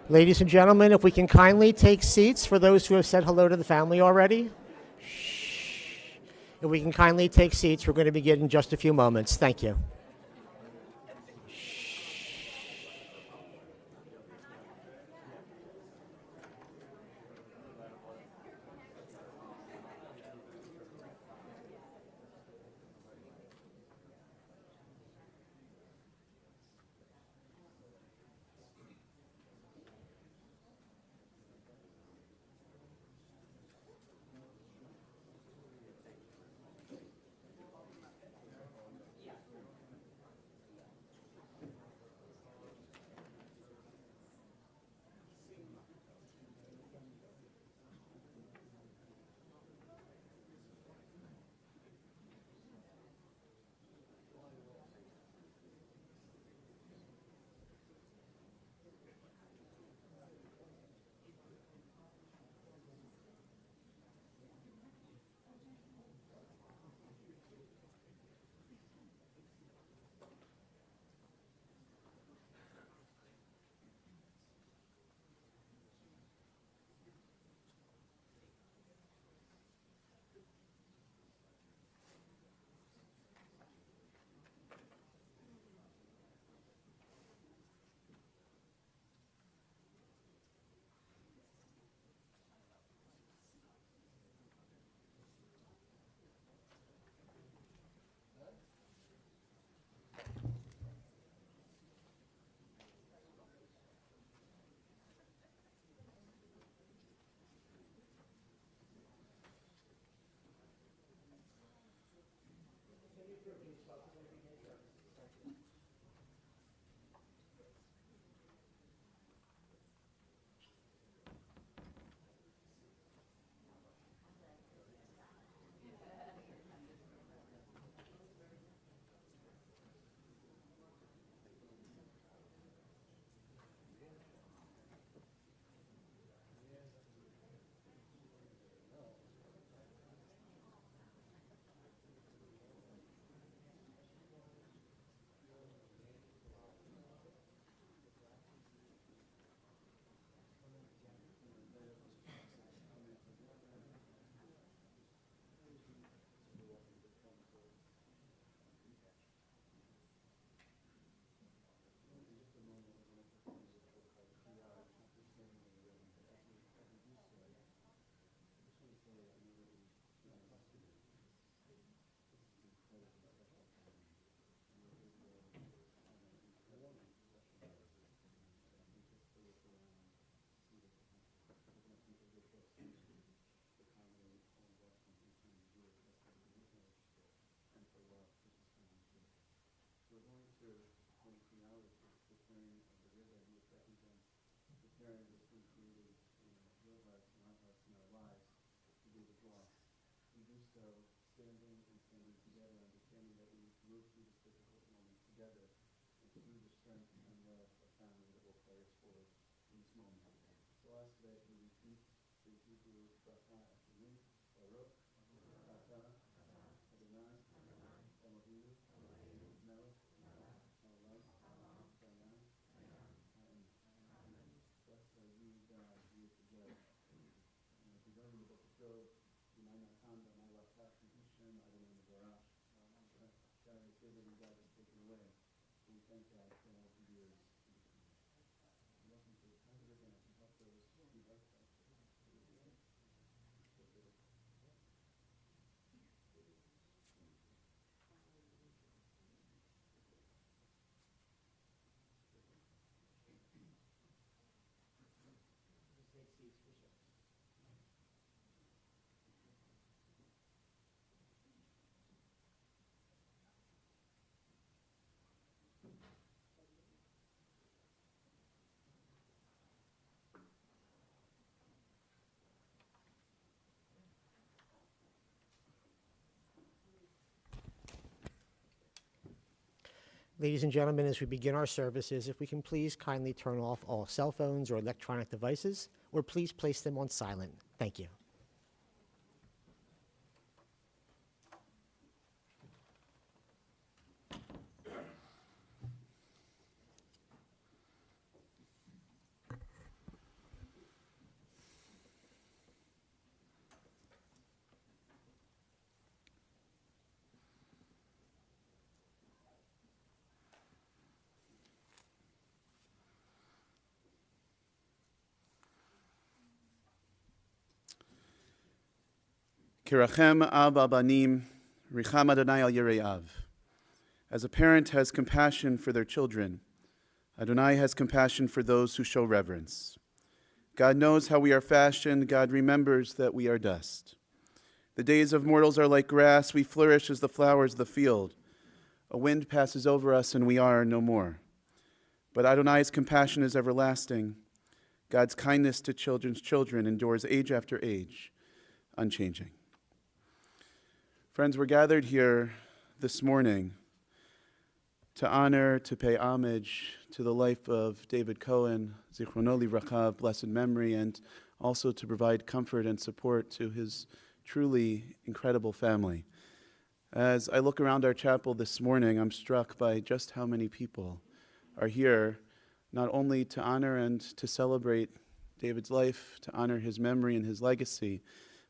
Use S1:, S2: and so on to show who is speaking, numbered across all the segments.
S1: Ladies and gentlemen, if we can kindly take seats for those who have said hello to the family already. Shh. If we can kindly take seats, we're going to begin in just a few moments. Thank you. Ladies and gentlemen, as we begin our services, if we can please kindly turn off all cell phones or electronic devices, or please place them on silent. Thank you.
S2: Kirachem av al banim, richam Adonai al yirei av. As a parent has compassion for their children, Adonai has compassion for those who show reverence. God knows how we are fashioned. God remembers that we are dust. The days of mortals are like grass. We flourish as the flowers of the field. A wind passes over us and we are no more. But Adonai's compassion is everlasting. God's kindness to children's children endures age after age, unchanging. Friends, we're gathered here this morning to honor, to pay homage to the life of David Cohen, Zichrono Livracha, blessed memory, and also to provide comfort and support to his truly incredible family. As I look around our chapel this morning, I'm struck by just how many people are here, not only to honor and to celebrate David's life, to honor his memory and his legacy,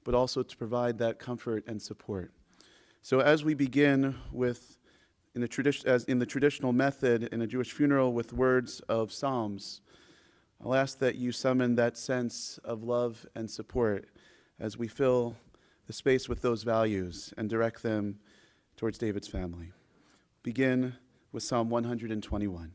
S2: but also to provide that comfort and support. So as we begin with in the traditional method in a Jewish funeral with words of psalms, I'll ask that you summon that sense of love and support as we fill the space with those values and direct them towards David's family. Begin with Psalm 121.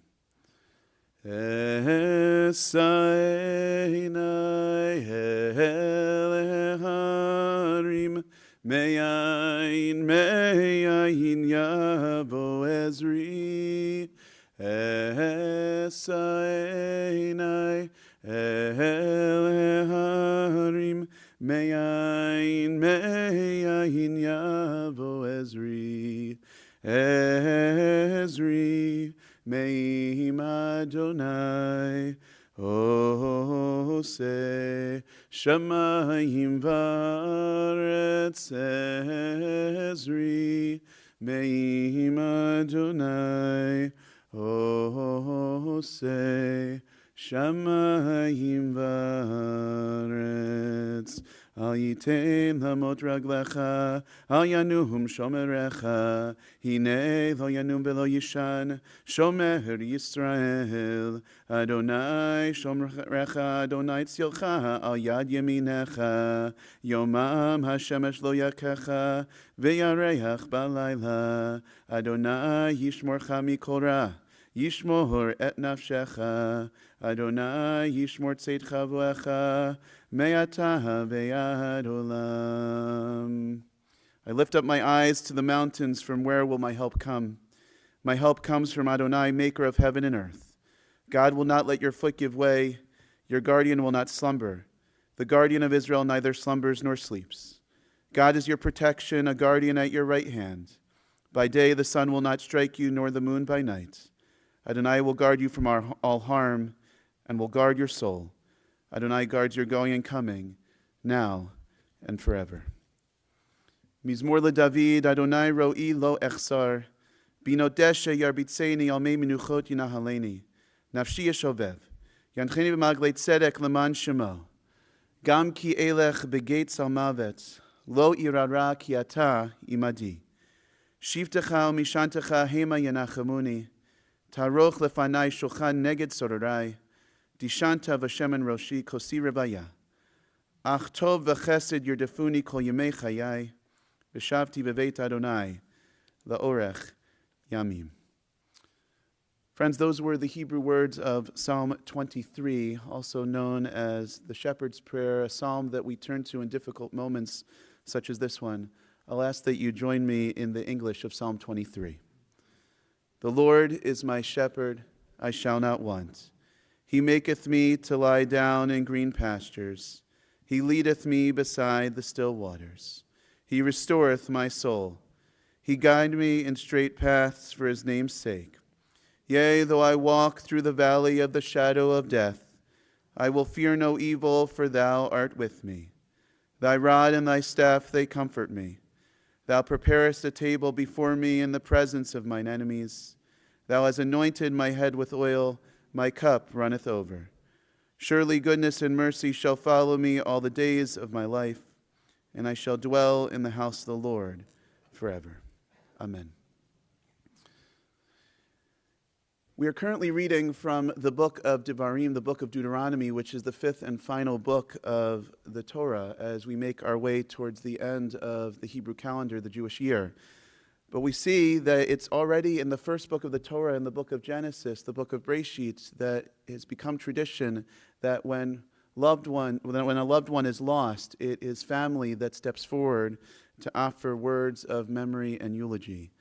S2: Me'ayin yavo ezri esainai eleharim me'ayin yavo ezri me'im Adonai Ose Shamayim Varetz Ezri Me'im Adonai Ose Shamayim Varetz Al yitain lamot raglecha, al yanuhum shomerecha, hine lo yanum velo yishan, shomer Yisrael, Adonai shomerecha, Adonai tzilcha, al yad yeminecha, yomam hashemesh lo yakecha, ve'yareach balayla, Adonai yishmorcha mikol ra, Yishmor et nafshecha, Adonai yishmor tzeit chavoecha, me'ata ve'ad olam. I lift up my eyes to the mountains, from where will my help come? My help comes from Adonai, maker of heaven and earth. God will not let your foot give way, your guardian will not slumber. The guardian of Israel neither slumbers nor sleeps. God is your protection, a guardian at your right hand. By day the sun will not strike you, nor the moon by night. Adonai will guard you from all harm, and will guard your soul. Adonai guards your going and coming, now and forever. Mizmor LeDavid, Adonai ro'i lo echsar, binodesha yarbitzeni al mei menuchot yinahaleni, nafshi yeshovev, yancheni b'maglei tzedek leman shemo, gam ki elech begates al mavet, lo irara ki ata imadi, shivtecha umishantecha hema yanachamuni, Taroch lefanai shulchan neged sorarai, dishanta v'shemen roshi kosi revaya. Ach tov v'chesed yerdefuni kol yemei chayai, v'shavti b'veit Adonai, la'orech yamim. Friends, those were the Hebrew words of Psalm 23, also known as the Shepherd's Prayer, a psalm that we turn to in difficult moments such as this one. I'll ask that you join me in the English of Psalm 23. The Lord is my shepherd, I shall not want. He maketh me to lie down in green pastures. He leadeth me beside the still waters. He restoreth my soul. He guideth me in straight paths for his name's sake. Yea, though I walk through the valley of the shadow of death, I will fear no evil, for thou art with me. Thy rod and thy staff, they comfort me. Thou preparest a table before me in the presence of mine enemies. Thou hast anointed my head with oil, my cup runneth over. Surely goodness and mercy shall follow me all the days of my life, and I shall dwell in the house of the Lord forever. Amen. We are currently reading from the book of Devarim, the book of Deuteronomy, which is the fifth and final book of the Torah, as we make our way towards the end of the Hebrew calendar, the Jewish year. But we see that it's already in the first book of the Torah, in the book of Genesis, the book of Breshit, that it's become tradition that when a loved one is lost, it is family that steps forward to offer words of memory and eulogy.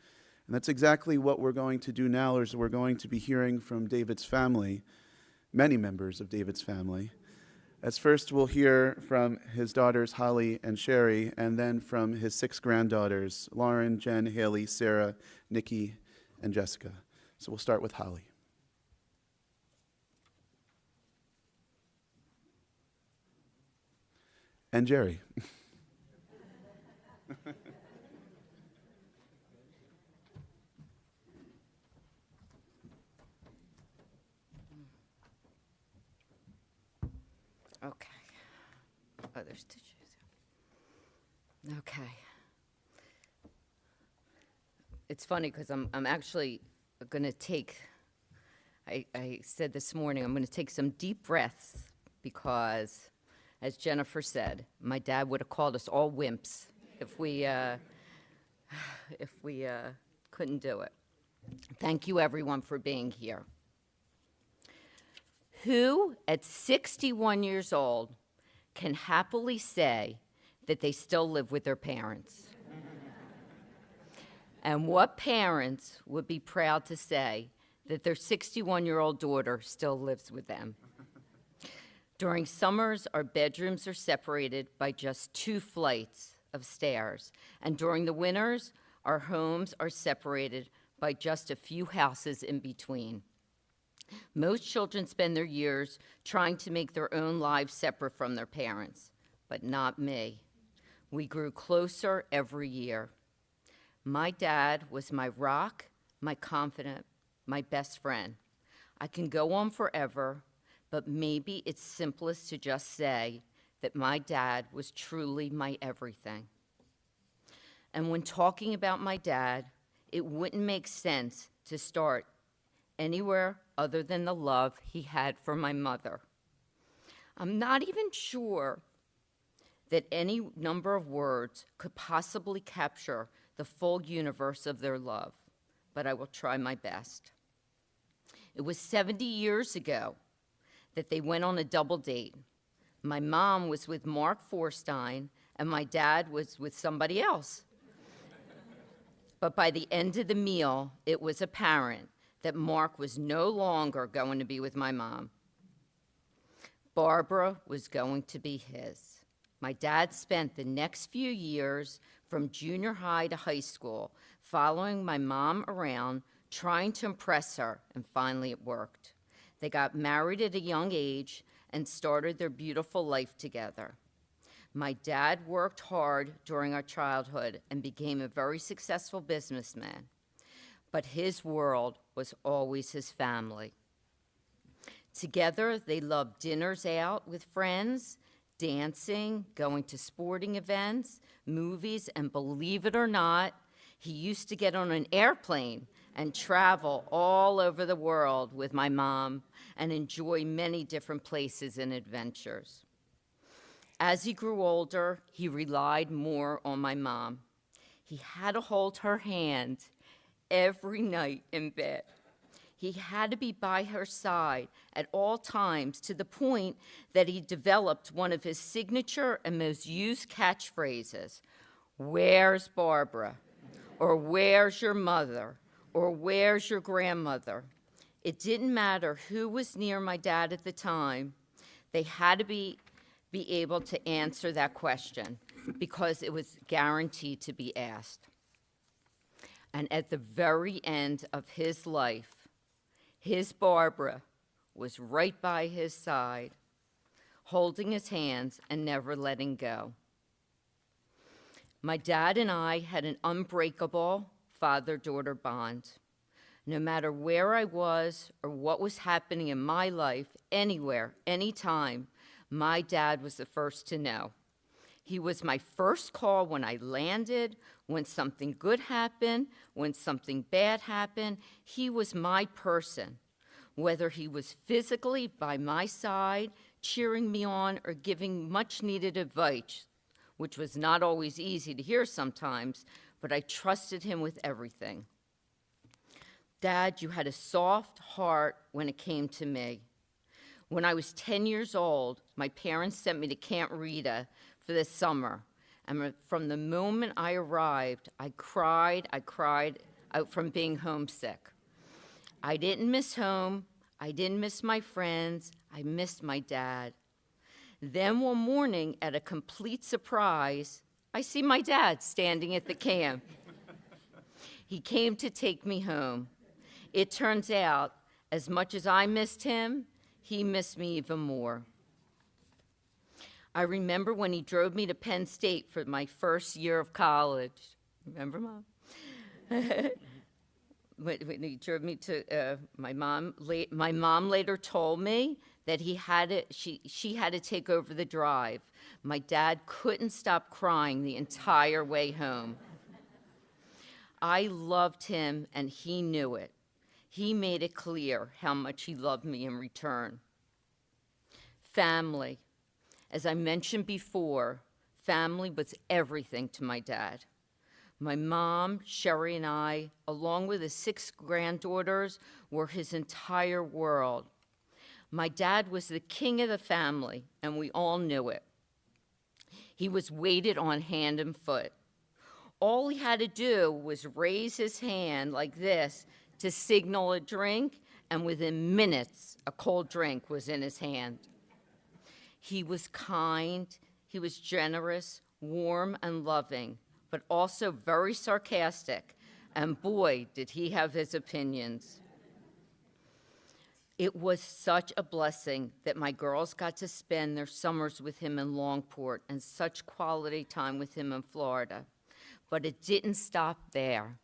S2: And that's exactly what we're going to do now, is we're going to be hearing from David's family, many members of David's family. As first we'll hear from his daughters Holly and Sherry, and then from his 6 granddaughters, Lauren, Jen, Haley, Sarah, Nikki, and Jessica. So we'll start with Holly. And Jerry.
S3: Okay. Oh, there's tissues. Okay. It's funny because I'm actually going to take, I said this morning, I'm going to take some deep breaths because, as Jennifer said, my dad would have called us all wimps if we couldn't do it. Thank you, everyone, for being here. Who, at 61 years old, can happily say that they still live with their parents? And what parents would be proud to say that their 61-year-old daughter still lives with them? During summers, our bedrooms are separated by just 2 flights of stairs. And during the winters, our homes are separated by just a few houses in between. Most children spend their years trying to make their own lives separate from their parents, but not me. We grew closer every year. My dad was my rock, my confidant, my best friend. I can go on forever, but maybe it's simplest to just say that my dad was truly my everything. And when talking about my dad, it wouldn't make sense to start anywhere other than the love he had for my mother. I'm not even sure that any number of words could possibly capture the full universe of their love, but I will try my best. It was 70 years ago that they went on a double date. My mom was with Mark Forstein, and my dad was with somebody else. But by the end of the meal, it was apparent that Mark was no longer going to be with my mom. Barbara was going to be his. My dad spent the next few years from junior high to high school following my mom around, trying to impress her, and finally it worked. They got married at a young age and started their beautiful life together. My dad worked hard during our childhood and became a very successful businessman. But his world was always his family. Together, they loved dinners out with friends, dancing, going to sporting events, movies, and believe it or not, he used to get on an airplane and travel all over the world with my mom and enjoy many different places and adventures. As he grew older, he relied more on my mom. He had to hold her hand every night in bed. He had to be by her side at all times, to the point that he developed one of his signature and most used catchphrases, "Where's Barbara?" or "Where's your mother?" or "Where's your grandmother?" It didn't matter who was near my dad at the time. They had to be able to answer that question because it was guaranteed to be asked. And at the very end of his life, his Barbara was right by his side, holding his hands and never letting go. My dad and I had an unbreakable father-daughter bond. No matter where I was or what was happening in my life, anywhere, anytime, my dad was the first to know. He was my first call when I landed, when something good happened, when something bad happened. He was my person, whether he was physically by my side, cheering me on, or giving much-needed advice, which was not always easy to hear sometimes, but I trusted him with everything. Dad, you had a soft heart when it came to me. When I was 10 years old, my parents sent me to Camp Rita for the summer. And from the moment I arrived, I cried out from being homesick. I didn't miss home. I didn't miss my friends. I missed my dad. Then one morning, at a complete surprise, I see my dad standing at the camp. He came to take me home. It turns out, as much as I missed him, he missed me even more. I remember when he drove me to Penn State for my first year of college. Remember, Mom? When he drove me to my mom later told me that she had to take over the drive. My dad couldn't stop crying the entire way home. I loved him, and he knew it. He made it clear how much he loved me in return. Family. As I mentioned before, family was everything to my dad. My mom, Sherry, and I, along with his 6 granddaughters, were his entire world. My dad was the king of the family, and we all knew it. He was waited on hand and foot. All he had to do was raise his hand like this to signal a drink, and within minutes, a cold drink was in his hand. He was kind, he was generous, warm, and loving, but also very sarcastic, and boy, did he have his opinions. It was such a blessing that my girls got to spend their summers with him in Longport and such quality time with him in Florida. But it didn't stop there.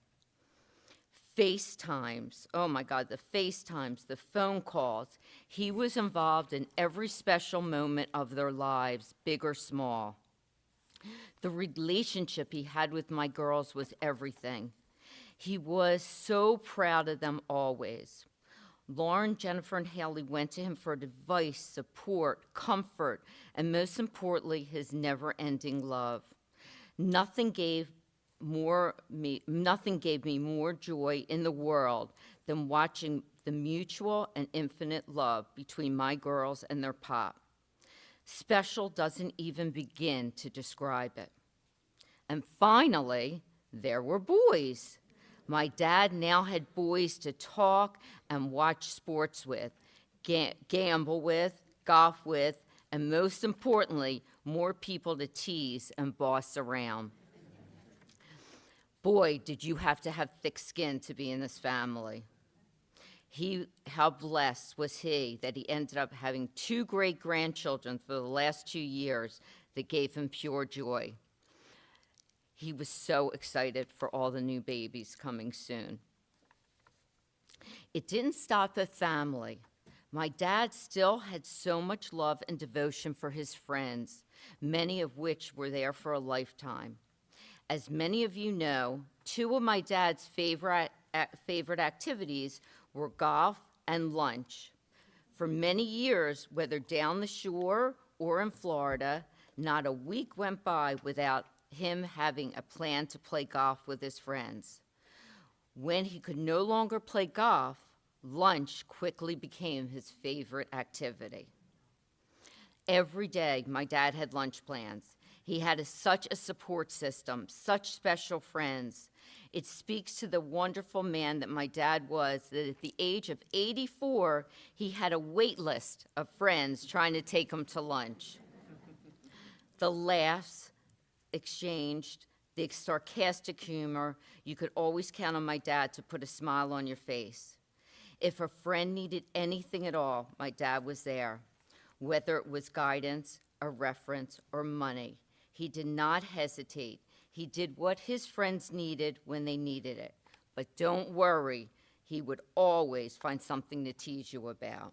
S3: FaceTimes, oh my God, the FaceTimes, the phone calls. He was involved in every special moment of their lives, big or small. The relationship he had with my girls was everything. He was so proud of them always. Lauren, Jennifer, and Haley went to him for advice, support, comfort, and most importantly, his never-ending love. Nothing gave me more joy in the world than watching the mutual and infinite love between my girls and their pop. Special doesn't even begin to describe it. And finally, there were boys. My dad now had boys to talk and watch sports with, gamble with, golf with, and most importantly, more people to tease and boss around. Boy, did you have to have thick skin to be in this family. How blessed was he that he ended up having 2 great-grandchildren for the last 2 years that gave him pure joy. He was so excited for all the new babies coming soon. It didn't stop at family. My dad still had so much love and devotion for his friends, many of which were there for a lifetime. As many of you know, 2 of my dad's favorite activities were golf and lunch. For many years, whether down the shore or in Florida, not a week went by without him having a plan to play golf with his friends. When he could no longer play golf, lunch quickly became his favorite activity. Every day, my dad had lunch plans. He had such a support system, such special friends. It speaks to the wonderful man that my dad was, that at the age of 84, he had a wait list of friends trying to take him to lunch. The laughs exchanged, the sarcastic humor, you could always count on my dad to put a smile on your face. If a friend needed anything at all, my dad was there, whether it was guidance, a reference, or money. He did not hesitate. He did what his friends needed when they needed it. But don't worry, he would always find something to tease you about.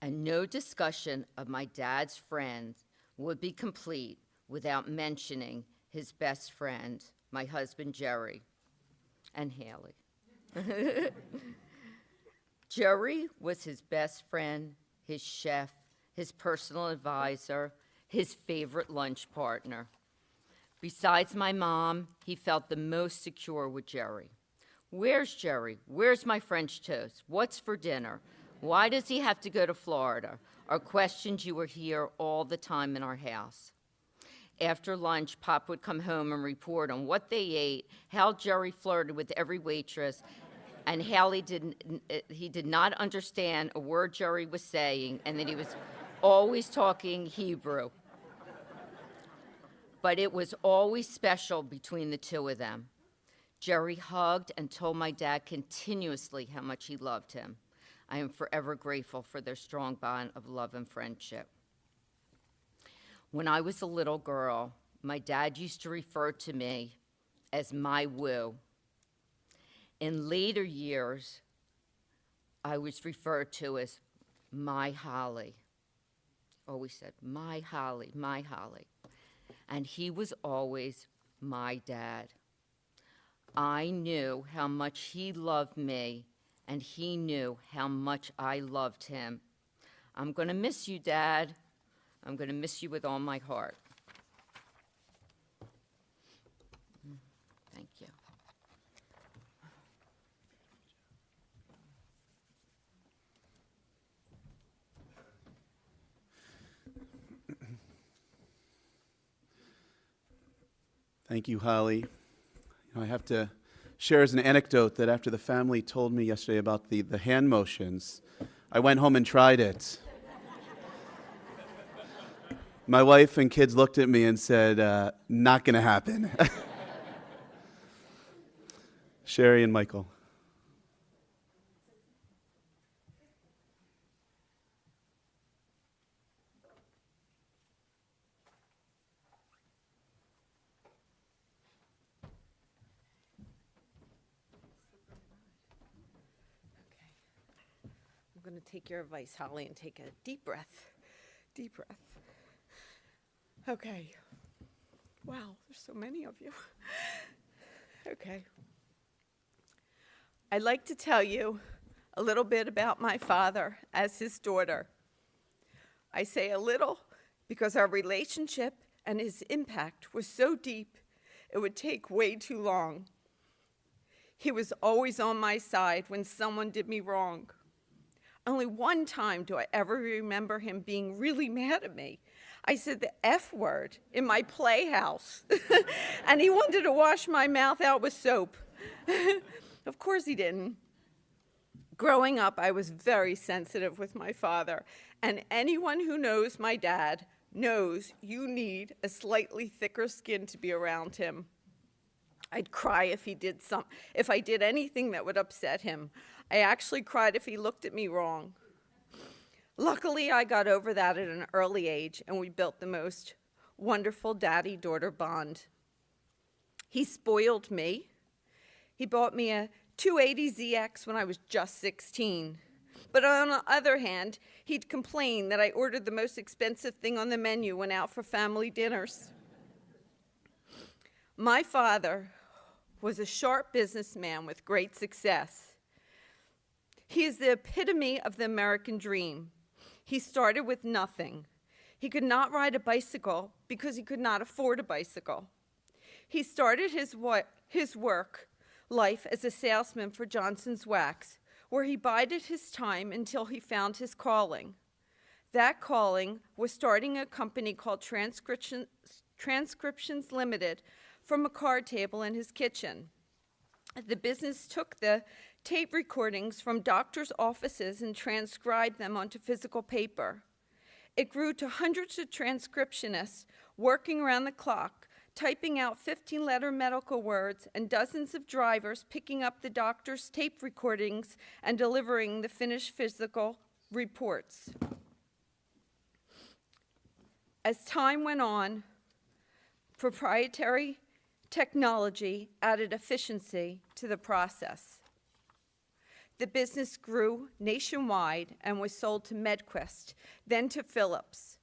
S3: And no discussion of my dad's friends would be complete without mentioning his best friend, my husband Jerry, and Haley. Jerry was his best friend, his chef, his personal advisor, his favorite lunch partner. Besides my mom, he felt the most secure with Jerry. Where's Jerry? Where's my French toast? What's for dinner? Why does he have to go to Florida? Are questions you would hear all the time in our house. After lunch, Pop would come home and report on what they ate, how Jerry flirted with every waitress, and how he did not understand a word Jerry was saying, and that he was always talking Hebrew. But it was always special between the two of them. Jerry hugged and told my dad continuously how much he loved him. I am forever grateful for their strong bond of love and friendship. When I was a little girl, my dad used to refer to me as my Woo. In later years, I was referred to as my Holly. Always said, my Holly, my Holly. And he was always my dad. I knew how much he loved me, and he knew how much I loved him. I'm going to miss you, Dad. I'm going to miss you with all my heart. Thank you.
S2: Thank you, Holly. I have to share as an anecdote that after the family told me yesterday about the hand motions, I went home and tried it. My wife and kids looked at me and said, not going to happen. Sherry and Michael.
S4: I'm going to take your advice, Holly, and take a deep breath. Deep breath. Okay. Wow, there's so many of you. Okay. I'd like to tell you a little bit about my father as his daughter. I say a little because our relationship and his impact was so deep, it would take way too long. He was always on my side when someone did me wrong. Only one time do I ever remember him being really mad at me. I said the F word in my playhouse, and he wanted to wash my mouth out with soap. Of course he didn't. Growing up, I was very sensitive with my father, and anyone who knows my dad knows you need a slightly thicker skin to be around him. I'd cry if I did anything that would upset him. I actually cried if he looked at me wrong. Luckily, I got over that at an early age, and we built the most wonderful daddy-daughter bond. He spoiled me. He bought me a 280ZX when I was just 16. But on the other hand, he'd complain that I ordered the most expensive thing on the menu when out for family dinners. My father was a sharp businessman with great success. He is the epitome of the American dream. He started with nothing. He could not ride a bicycle because he could not afford a bicycle. He started his work life as a salesman for Johnson's Wax, where he bided his time until he found his calling. That calling was starting a company called Transcriptions Limited from a card table in his kitchen. The business took the tape recordings from doctors' offices and transcribed them onto physical paper. It grew to hundreds of transcriptionists working around the clock, typing out 15-letter medical words, and dozens of drivers picking up the doctor's tape recordings and delivering the finished physical reports. As time went on, proprietary technology added efficiency to the process. The business grew nationwide and was sold to MedQuest, then to Philips.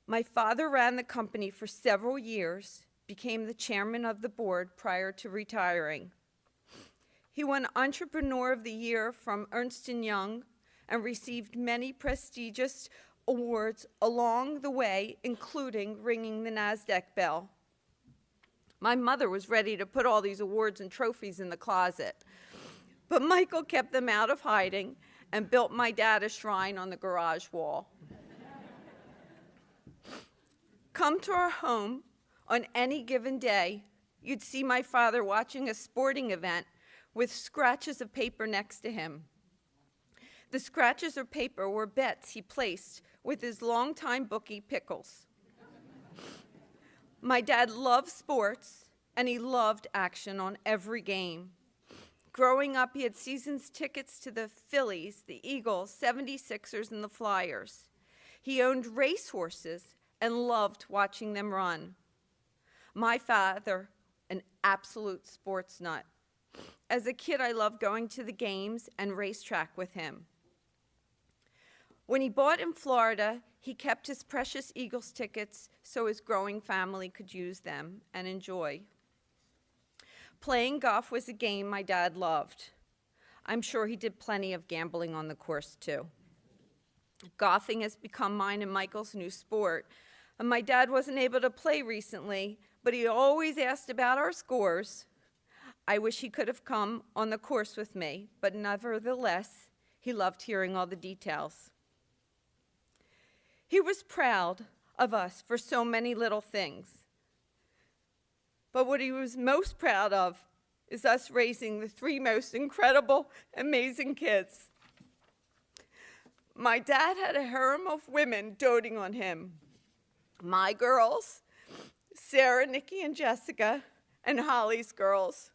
S4: My father ran the company for several years, became the chairman of the board prior to retiring. He won Entrepreneur of the Year from Ernst & Young and received many prestigious awards along the way, including ringing the NASDAQ bell. My mother was ready to put all these awards and trophies in the closet, but Michael kept them out of hiding and built my dad a shrine on the garage wall. Come to our home on any given day, you'd see my father watching a sporting event with scratches of paper next to him. The scratches of paper were bets he placed with his longtime bookie, Pickles. My dad loved sports, and he loved action on every game. Growing up, he had season's tickets to the Phillies, the Eagles, 76ers, and the Flyers. He owned racehorses and loved watching them run. My father, an absolute sports nut. As a kid, I loved going to the games and racetrack with him. When he bought in Florida, he kept his precious Eagles tickets so his growing family could use them and enjoy. Playing golf was a game my dad loved. I'm sure he did plenty of gambling on the course, too. Golfing has become mine and Michael's new sport, and my dad wasn't able to play recently, but he always asked about our scores. I wish he could have come on the course with me, but nevertheless, he loved hearing all the details. He was proud of us for so many little things. But what he was most proud of is us raising the three most incredible, amazing kids. My dad had a harem of women doting on him. My girls, Sarah, Nikki, and Jessica, and Holly's girls,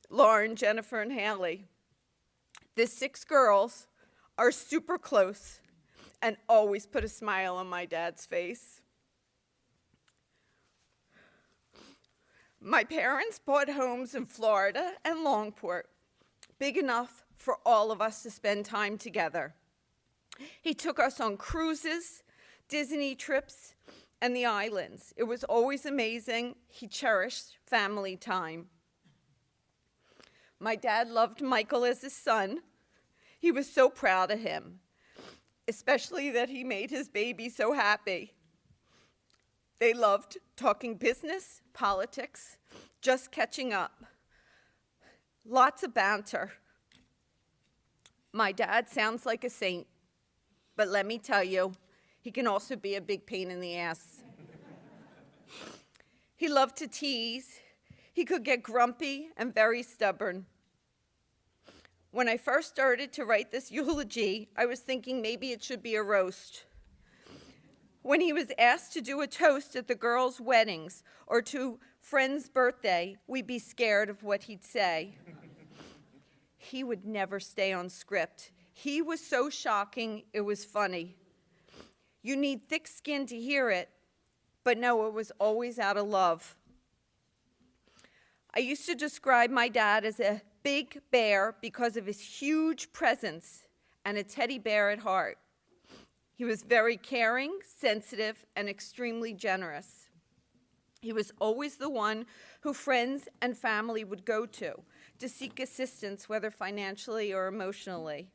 S4: Lauren, Jennifer, and Haley. The 6 girls are super close and always put a smile on my dad's face. My parents bought homes in Florida and Longport, big enough for all of us to spend time together. He took us on cruises, Disney trips, and the islands. It was always amazing. He cherished family time. My dad loved Michael as his son. He was so proud of him, especially that he made his baby so happy. They loved talking business, politics, just catching up. Lots of banter. My dad sounds like a saint, but let me tell you, he can also be a big pain in the ass. He loved to tease. He could get grumpy and very stubborn. When I first started to write this eulogy, I was thinking maybe it should be a roast. When he was asked to do a toast at the girls' weddings or to friend's birthday, we'd be scared of what he'd say. He would never stay on script. He was so shocking, it was funny. You need thick skin to hear it, but no, it was always out of love. I used to describe my dad as a big bear because of his huge presence and a teddy bear at heart. He was very caring, sensitive, and extremely generous. He was always the one who friends and family would go to seek assistance, whether financially or emotionally.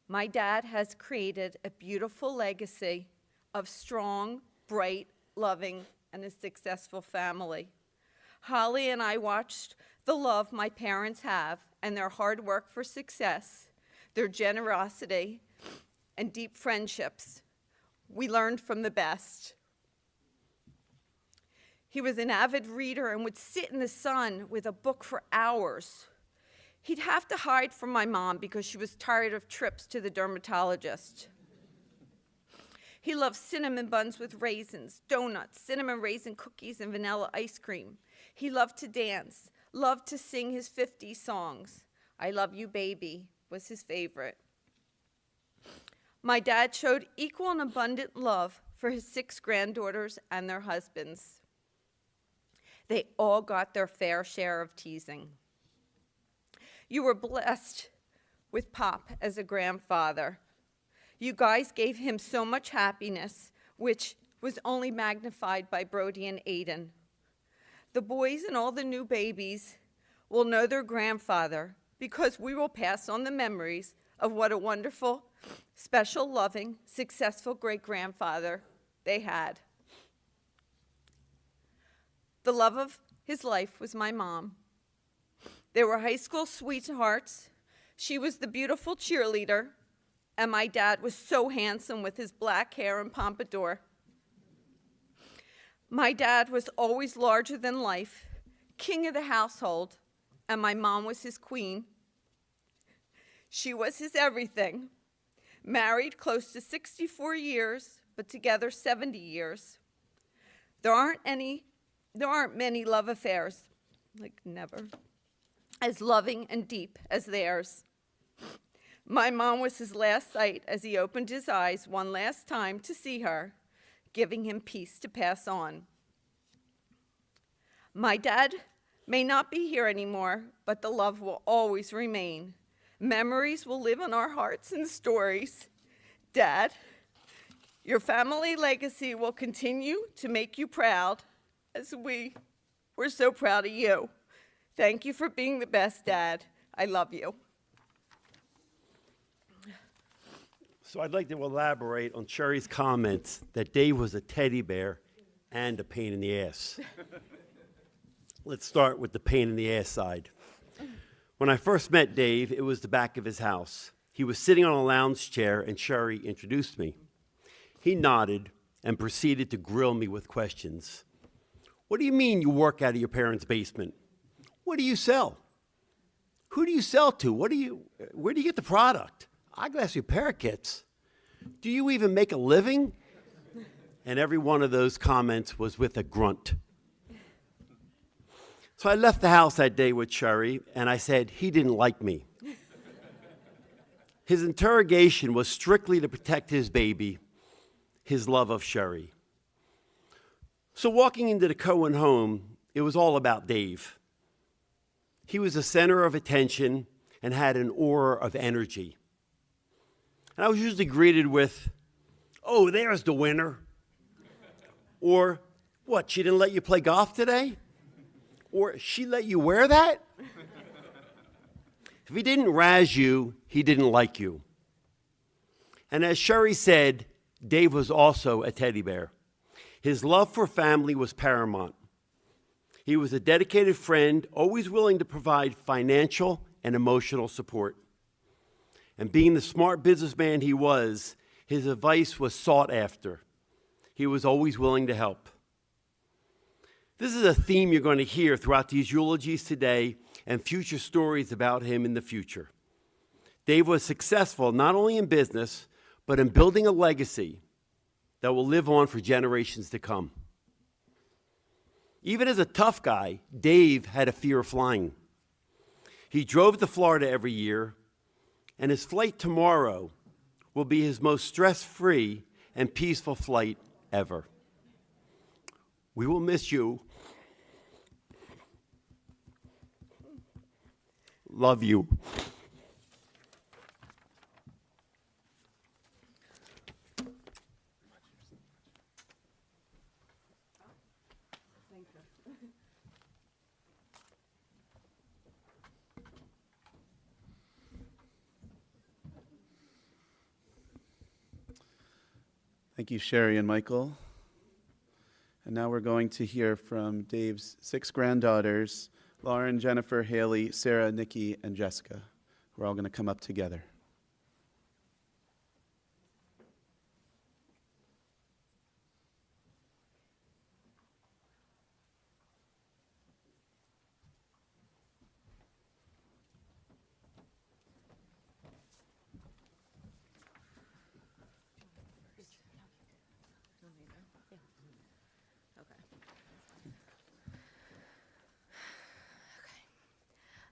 S4: My dad has created a beautiful legacy of strong, bright, loving, and a successful family. Holly and I watched the love my parents have and their hard work for success, their generosity, and deep friendships. We learned from the best. He was an avid reader and would sit in the sun with a book for hours. He'd have to hide from my mom because she was tired of trips to the dermatologist. He loved cinnamon buns with raisins, donuts, cinnamon raisin cookies, and vanilla ice cream. He loved to dance, loved to sing his 50 songs. I Love You, Baby was his favorite. My dad showed equal and abundant love for his 6 granddaughters and their husbands. They all got their fair share of teasing. You were blessed with Pop as a grandfather. You guys gave him so much happiness, which was only magnified by Brody and Aiden. The boys and all the new babies will know their grandfather because we will pass on the memories of what a wonderful, special, loving, successful great-grandfather they had. The love of his life was my mom. They were high school sweethearts. She was the beautiful cheerleader, and my dad was so handsome with his black hair and pompadour. My dad was always larger than life, king of the household, and my mom was his queen. She was his everything. Married close to 64 years, but together 70 years. There aren't many love affairs, like never, as loving and deep as theirs. My mom was his last sight as he opened his eyes one last time to see her, giving him peace to pass on. My dad may not be here anymore, but the love will always remain. Memories will live in our hearts and stories. Dad, your family legacy will continue to make you proud, as we're so proud of you. Thank you for being the best, Dad. I love you.
S5: So I'd like to elaborate on Sherry's comments that Dave was a teddy bear and a pain in the ass. Let's start with the pain in the ass side. When I first met Dave, it was the back of his house. He was sitting on a lounge chair, and Sherry introduced me. He nodded and proceeded to grill me with questions. What do you mean you work out of your parents' basement? What do you sell? Who do you sell to? Where do you get the product? Eyeglass repair kits. Do you even make a living? And every one of those comments was with a grunt. So I left the house that day with Sherry, and I said he didn't like me. His interrogation was strictly to protect his baby, his love of Sherry. So walking into the Cohen home, it was all about Dave. He was the center of attention and had an aura of energy. And I was usually greeted with, "Oh, there's the winner." Or, "What, she didn't let you play golf today?" Or, "She let you wear that?" If he didn't razz you, he didn't like you. And as Sherry said, Dave was also a teddy bear. His love for family was paramount. He was a dedicated friend, always willing to provide financial and emotional support. And being the smart businessman he was, his advice was sought after. He was always willing to help. This is a theme you're going to hear throughout these eulogies today and future stories about him in the future. Dave was successful not only in business, but in building a legacy that will live on for generations to come. Even as a tough guy, Dave had a fear of flying. He drove to Florida every year, and his flight tomorrow will be his most stress-free and peaceful flight ever. We will miss you. Love you.
S2: Thank you, Sherry and Michael. And now we're going to hear from Dave's 6 granddaughters, Lauren, Jennifer, Haley, Sarah, Nikki, and Jessica. We're all going to come up together.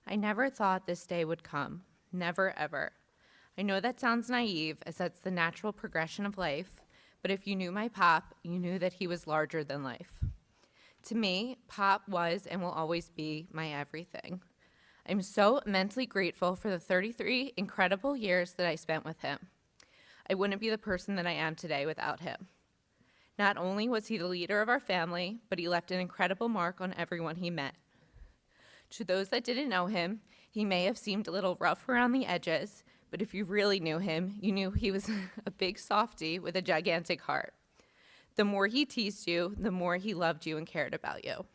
S6: I never thought this day would come. Never, ever. I know that sounds naive, as that's the natural progression of life, but if you knew my Pop, you knew that he was larger than life. To me, Pop was and will always be my everything. I'm so immensely grateful for the 33 incredible years that I spent with him. I wouldn't be the person that I am today without him. Not only was he the leader of our family, but he left an incredible mark on everyone he met. To those that didn't know him, he may have seemed a little rough around the edges, but if you really knew him, you knew he was a big softie with a gigantic heart. The more he teased you, the more he loved you and cared about you.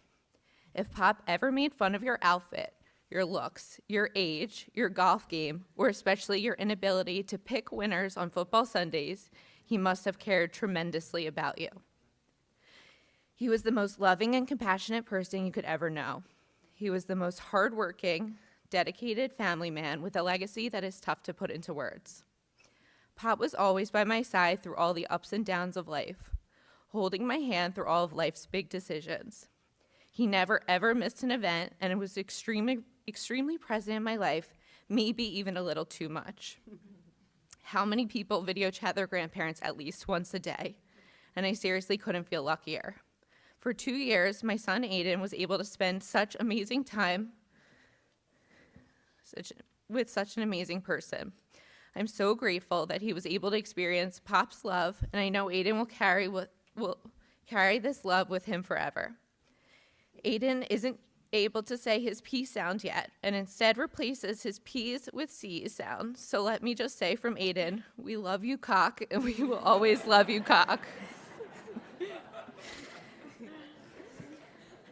S6: If Pop ever made fun of your outfit, your looks, your age, your golf game, or especially your inability to pick winners on football Sundays, he must have cared tremendously about you. He was the most loving and compassionate person you could ever know. He was the most hardworking, dedicated family man with a legacy that is tough to put into words. Pop was always by my side through all the ups and downs of life, holding my hand through all of life's big decisions. He never ever missed an event and was extremely present in my life, maybe even a little too much. How many people video chat their grandparents at least once a day? And I seriously couldn't feel luckier. For 2 years, my son Aiden was able to spend such amazing time with such an amazing person. I'm so grateful that he was able to experience Pop's love, and I know Aiden will carry this love with him forever. Aiden isn't able to say his P sound yet, and instead replaces his P's with C's sound. So let me just say from Aiden, we love you, cock, and we will always love you, cock.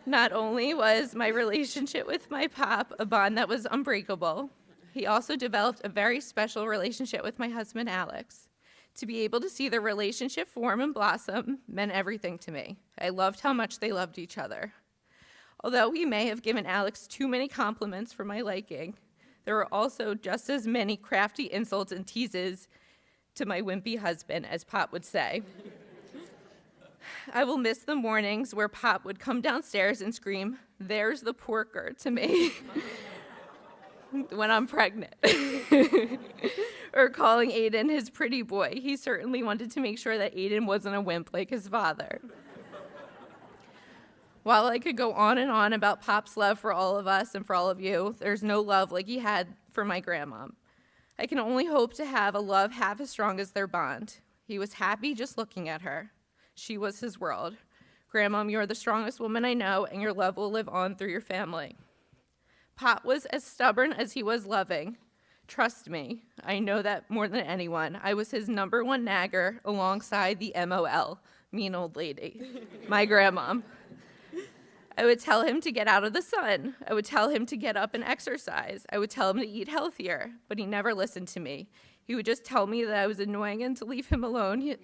S6: Not only was my relationship with my Pop a bond that was unbreakable, he also developed a very special relationship with my husband, Alex. To be able to see their relationship form and blossom meant everything to me. I loved how much they loved each other. Although he may have given Alex too many compliments for my liking, there were also just as many crafty insults and teases to my wimpy husband, as Pop would say. I will miss the mornings where Pop would come downstairs and scream, "There's the porker," to me when I'm pregnant. Or calling Aiden his pretty boy. He certainly wanted to make sure that Aiden wasn't a wimp like his father. While I could go on and on about Pop's love for all of us and for all of you, there's no love like he had for my grandma. I can only hope to have a love half as strong as their bond. He was happy just looking at her. She was his world. Grandma, you're the strongest woman I know, and your love will live on through your family. Pop was as stubborn as he was loving. Trust me, I know that more than anyone. I was his number one nagger alongside the MOL, mean old lady, my grandma. I would tell him to get out of the sun. I would tell him to get up and exercise. I would tell him to eat healthier, but he never listened to me. He would just tell me that I was annoying and to leave him alone.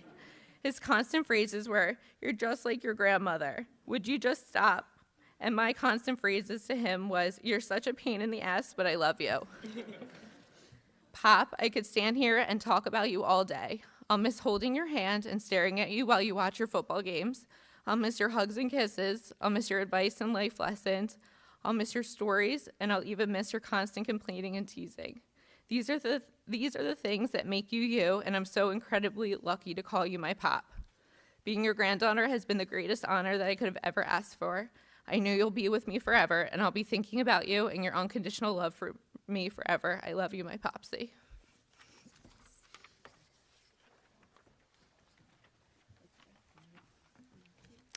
S6: His constant phrases were, "You're just like your grandmother. Would you just stop?" And my constant phrases to him was, "You're such a pain in the ass, but I love you." Pop, I could stand here and talk about you all day. I'll miss holding your hand and staring at you while you watch your football games. I'll miss your hugs and kisses. I'll miss your advice and life lessons. I'll miss your stories, and I'll even miss your constant complaining and teasing. These are the things that make you you, and I'm so incredibly lucky to call you my Pop. Being your granddaughter has been the greatest honor that I could have ever asked for. I know you'll be with me forever, and I'll be thinking about you and your unconditional love for me forever. I love you, my Popsy.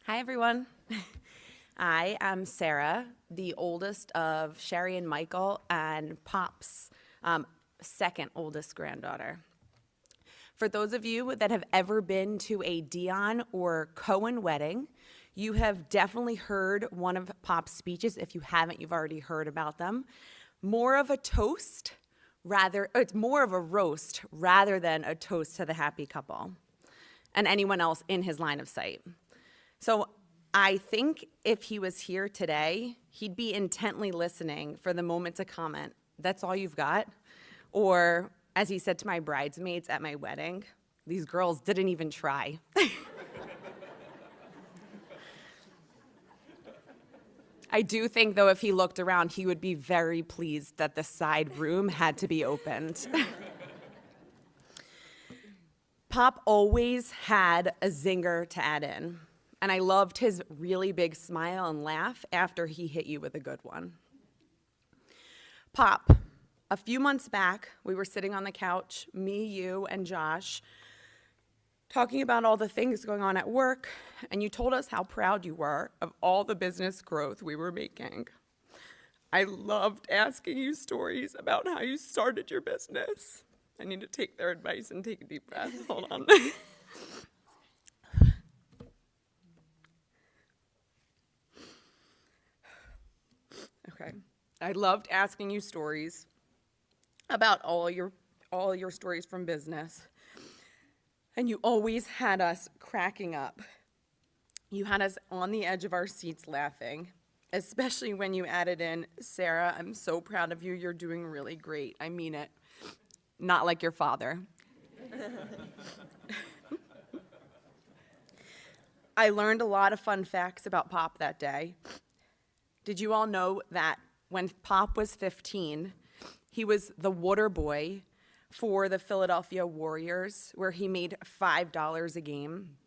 S7: Hi, everyone. I am Sarah, the oldest of Sherry and Michael, and Pop's second oldest granddaughter. For those of you that have ever been to a Dion or Cohen wedding, you have definitely heard one of Pop's speeches. If you haven't, you've already heard about them. More of a toast, it's more of a roast rather than a toast to the happy couple and anyone else in his line of sight. So I think if he was here today, he'd be intently listening for the moment to comment, "That's all you've got?" Or, as he said to my bridesmaids at my wedding, "These girls didn't even try." I do think, though, if he looked around, he would be very pleased that the side room had to be opened. Pop always had a zinger to add in. And I loved his really big smile and laugh after he hit you with a good one. Pop, a few months back, we were sitting on the couch, me, you, and Josh, talking about all the things going on at work, and you told us how proud you were of all the business growth we were making.
S4: I loved asking you stories about how you started your business. I need to take their advice and take a deep breath. Hold on. Okay. I loved asking you stories about all your stories from business. And you always had us cracking up. You had us on the edge of our seats laughing, especially when you added in, Sarah, I'm so proud of you. You're doing really great. I mean it. Not like your father. I learned a lot of fun facts about Pop that day. Did you all know that when Pop was 15, he was the water boy for the Philadelphia Warriors, where he made $5 a game?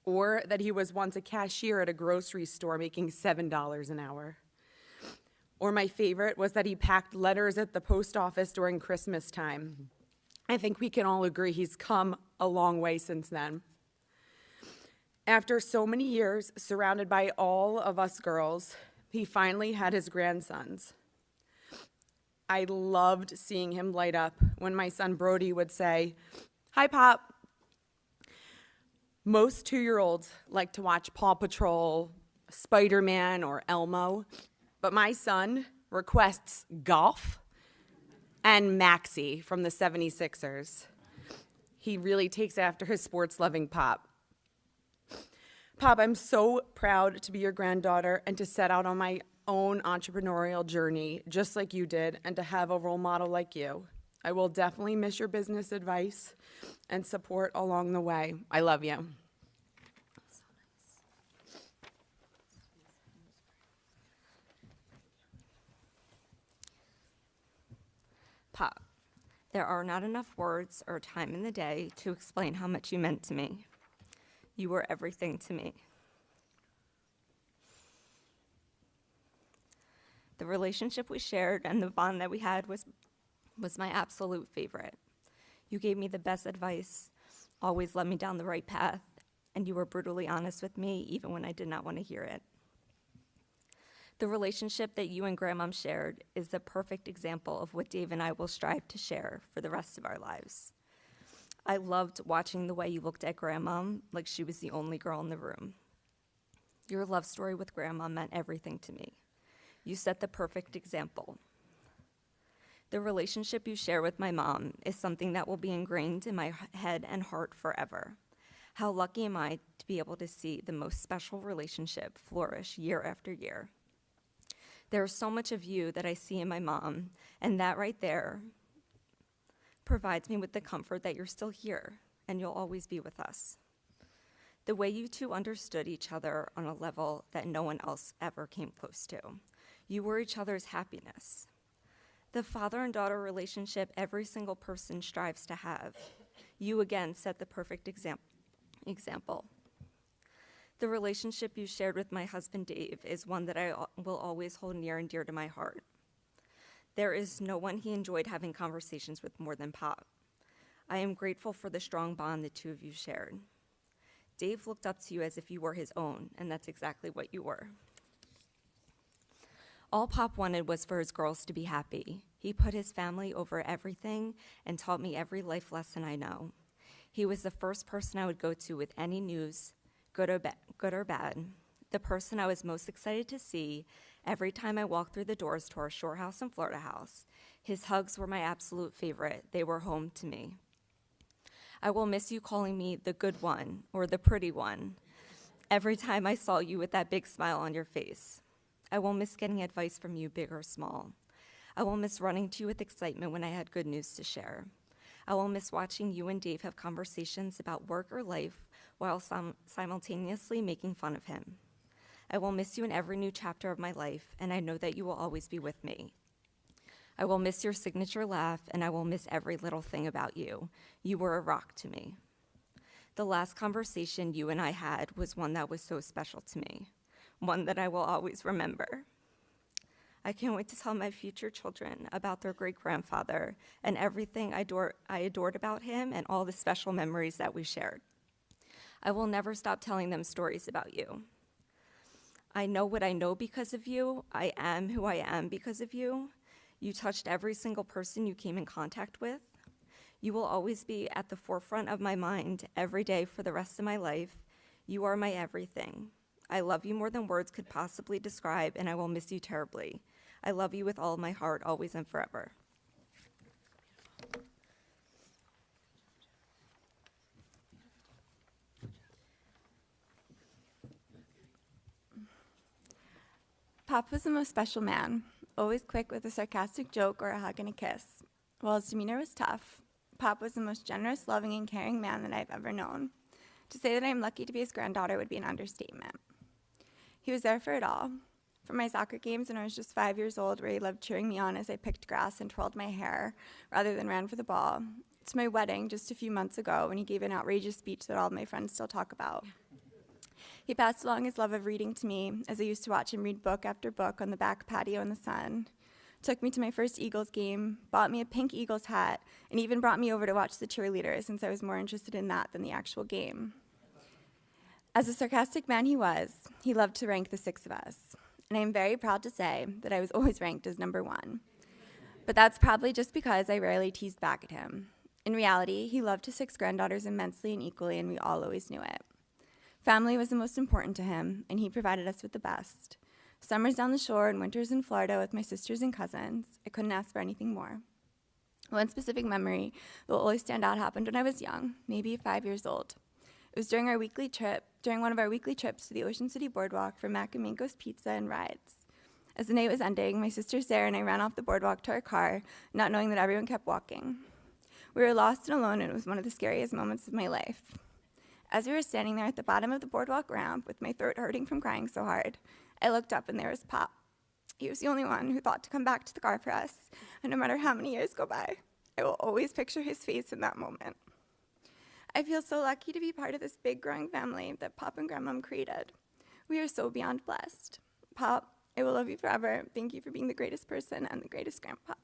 S4: Or that he was once a cashier at a grocery store making $7 an hour? Or my favorite was that he packed letters at the post office during Christmas time. I think we can all agree he's come a long way since then. After so many years surrounded by all of us girls, he finally had his grandsons. I loved seeing him light up when my son Brody would say, "Hi, Pop." Most 2-year-olds like to watch Paw Patrol, Spider-Man, or Elmo, but my son requests golf and Maxie from the 76ers. He really takes after his sports-loving Pop. Pop, I'm so proud to be your granddaughter and to set out on my own entrepreneurial journey, just like you did, and to have a role model like you. I will definitely miss your business advice and support along the way. I love you.
S8: Pop, there are not enough words or time in the day to explain how much you meant to me. You were everything to me. The relationship we shared and the bond that we had was my absolute favorite. You gave me the best advice, always led me down the right path, and you were brutally honest with me even when I did not want to hear it. The relationship that you and Grandmom shared is the perfect example of what Dave and I will strive to share for the rest of our lives. I loved watching the way you looked at Grandmom like she was the only girl in the room. Your love story with Grandma meant everything to me. You set the perfect example. The relationship you share with my mom is something that will be ingrained in my head and heart forever. How lucky am I to be able to see the most special relationship flourish year after year. There is so much of you that I see in my mom, and that right there provides me with the comfort that you're still here and you'll always be with us. The way you two understood each other on a level that no one else ever came close to. You were each other's happiness. The father and daughter relationship every single person strives to have. You again set the perfect example. The relationship you shared with my husband Dave is one that I will always hold near and dear to my heart. There is no one he enjoyed having conversations with more than Pop. I am grateful for the strong bond the two of you shared. Dave looked up to you as if you were his own, and that's exactly what you were. All Pop wanted was for his girls to be happy. He put his family over everything and taught me every life lesson I know. He was the first person I would go to with any news, good or bad. The person I was most excited to see every time I walked through the doors to our shore house and Florida house. His hugs were my absolute favorite. They were home to me. I will miss you calling me the good one or the pretty one every time I saw you with that big smile on your face. I will miss getting advice from you, big or small. I will miss running to you with excitement when I had good news to share. I will miss watching you and Dave have conversations about work or life while simultaneously making fun of him. I will miss you in every new chapter of my life, and I know that you will always be with me. I will miss your signature laugh, and I will miss every little thing about you. You were a rock to me. The last conversation you and I had was one that was so special to me, one that I will always remember. I can't wait to tell my future children about their great-grandfather and everything I adored about him and all the special memories that we shared. I will never stop telling them stories about you. I know what I know because of you. I am who I am because of you. You touched every single person you came in contact with. You will always be at the forefront of my mind every day for the rest of my life. You are my everything. I love you more than words could possibly describe, and I will miss you terribly. I love you with all of my heart, always and forever.
S9: Pop was the most special man, always quick with a sarcastic joke or a hug and a kiss. While his demeanor was tough, Pop was the most generous, loving, and caring man that I've ever known. To say that I am lucky to be his granddaughter would be an understatement. He was there for it all. From my soccer games when I was just 5 years old, where he loved cheering me on as I picked grass and twirled my hair rather than ran for the ball, to my wedding just a few months ago when he gave an outrageous speech that all of my friends still talk about. He passed along his love of reading to me as I used to watch him read book after book on the back patio in the sun, took me to my first Eagles game, bought me a pink Eagles hat, and even brought me over to watch the cheerleaders since I was more interested in that than the actual game. As a sarcastic man he was, he loved to rank the six of us, and I am very proud to say that I was always ranked as number one. But that's probably just because I rarely teased back at him. In reality, he loved his six granddaughters immensely and equally, and we all always knew it. Family was the most important to him, and he provided us with the best. Summers down the shore and winters in Florida with my sisters and cousins. I couldn't ask for anything more. One specific memory that will always stand out happened when I was young, maybe 5 years old. It was during one of our weekly trips to the Ocean City Boardwalk for Mac and Minko's Pizza and rides. As the night was ending, my sister Sarah and I ran off the boardwalk to our car, not knowing that everyone kept walking. We were lost and alone, and it was one of the scariest moments of my life. As we were standing there at the bottom of the boardwalk ramp with my throat hurting from crying so hard, I looked up and there was Pop. He was the only one who thought to come back to the car for us, and no matter how many years go by, I will always picture his face in that moment. I feel so lucky to be part of this big growing family that Pop and Grandmom created. We are so beyond blessed. Pop, I will love you forever. Thank you for being the greatest person and the greatest grandpa.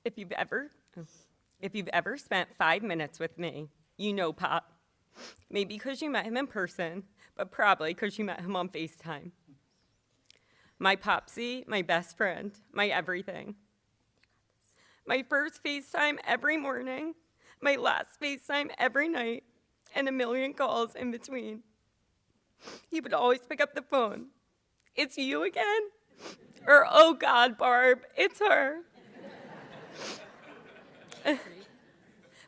S10: If you've ever spent 5 minutes with me, you know Pop. Maybe because you met him in person, but probably because you met him on FaceTime. My Popsy, my best friend, my everything. My first FaceTime every morning, my last FaceTime every night, and a million calls in between. He would always pick up the phone. It's you again? Or, oh God, Barb, it's her.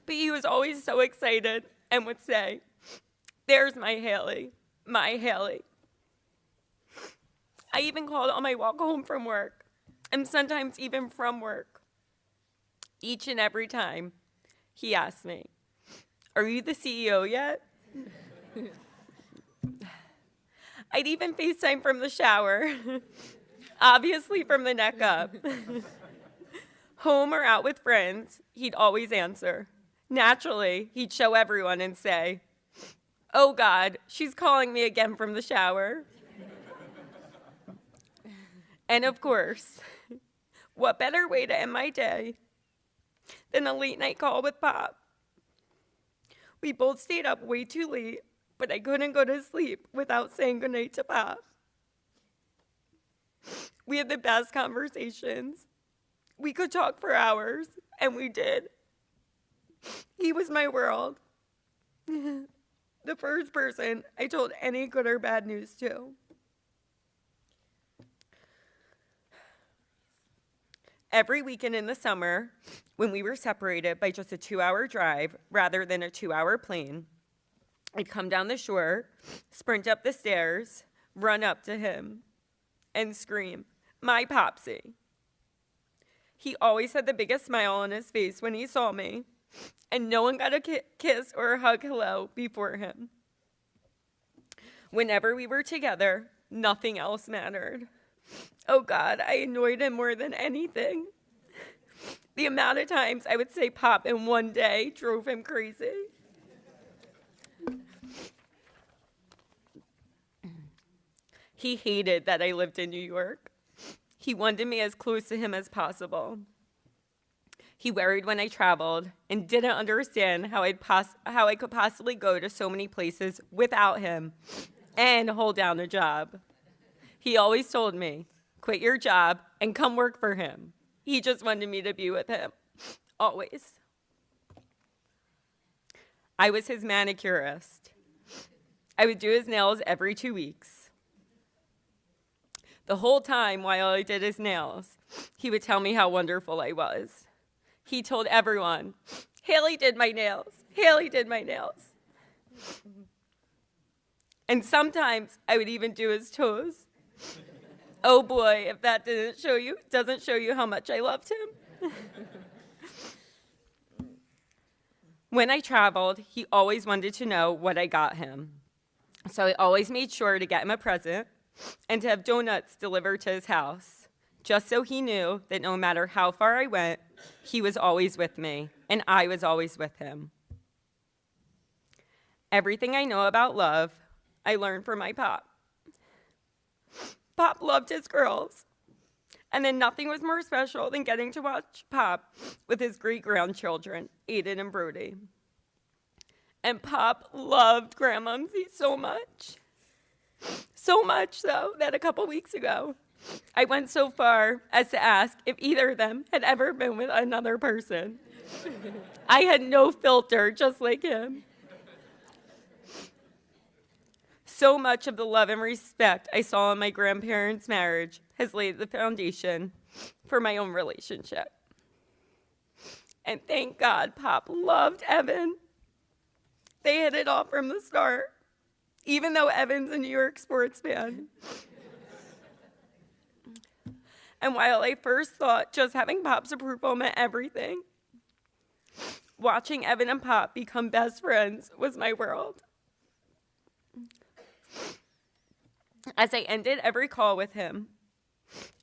S10: But he was always so excited and would say, there's my Haley, my Haley. I even called on my walk home from work, and sometimes even from work. Each and every time, he asked me, are you the CEO yet? I'd even FaceTime from the shower, obviously from the neck up. Home or out with friends, he'd always answer. Naturally, he'd show everyone and say, oh God, she's calling me again from the shower. And of course, what better way to end my day than a late night call with Pop? We both stayed up way too late, but I couldn't go to sleep without saying goodnight to Pop. We had the best conversations. We could talk for hours, and we did. He was my world. The first person I told any good or bad news to. Every weekend in the summer, when we were separated by just a 2-hour drive rather than a 2-hour plane, I'd come down the shore, sprint up the stairs, run up to him, and scream, my Popsy. He always had the biggest smile on his face when he saw me, and no one got a kiss or a hug hello before him. Whenever we were together, nothing else mattered. Oh God, I annoyed him more than anything. The amount of times I would say Pop in one day drove him crazy. He hated that I lived in New York. He wanted me as close to him as possible. He worried when I traveled and didn't understand how I could possibly go to so many places without him and hold down a job. He always told me, quit your job and come work for him. He just wanted me to be with him, always. I was his manicurist. I would do his nails every 2 weeks. The whole time while I did his nails, he would tell me how wonderful I was. He told everyone, Haley did my nails. Haley did my nails. And sometimes I would even do his toes. Oh boy, if that doesn't show you how much I loved him. When I traveled, he always wanted to know what I got him. So I always made sure to get him a present and to have donuts delivered to his house, just so he knew that no matter how far I went, he was always with me, and I was always with him. Everything I know about love, I learned from my Pop. Pop loved his girls, and then nothing was more special than getting to watch Pop with his great-grandchildren, Aiden and Brody. And Pop loved Grandmomsy so much. So much so that a couple weeks ago, I went so far as to ask if either of them had ever been with another person. I had no filter, just like him. So much of the love and respect I saw in my grandparents' marriage has laid the foundation for my own relationship. And thank God Pop loved Evan. They hit it off from the start, even though Evan's a New York sports fan. And while I first thought just having Pop's approval meant everything, watching Evan and Pop become best friends was my world. As I ended every call with him,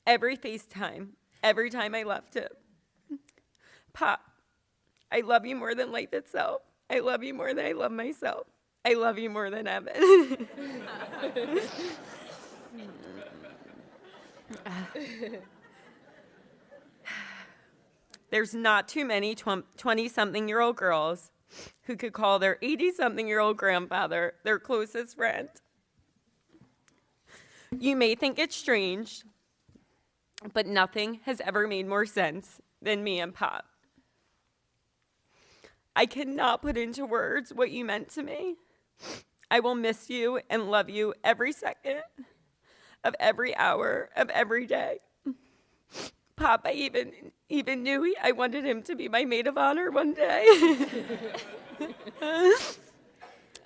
S10: every FaceTime, every time I left him, Pop, I love you more than life itself. I love you more than I love myself. I love you more than Evan. There's not too many 20-something-year-old girls who could call their 80-something-year-old grandfather their closest friend. You may think it's strange, but nothing has ever made more sense than me and Pop. I cannot put into words what you meant to me. I will miss you and love you every second of every hour of every day. Pop, I even knew I wanted him to be my maid of honor one day.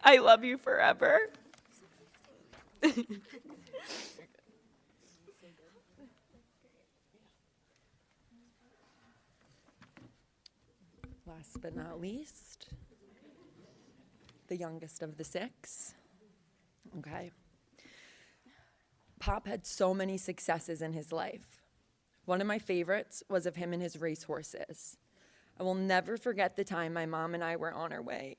S10: I love you forever.
S11: Last but not least, the youngest of the six. Okay. Pop had so many successes in his life. One of my favorites was of him and his racehorses. I will never forget the time my mom and I were on our way.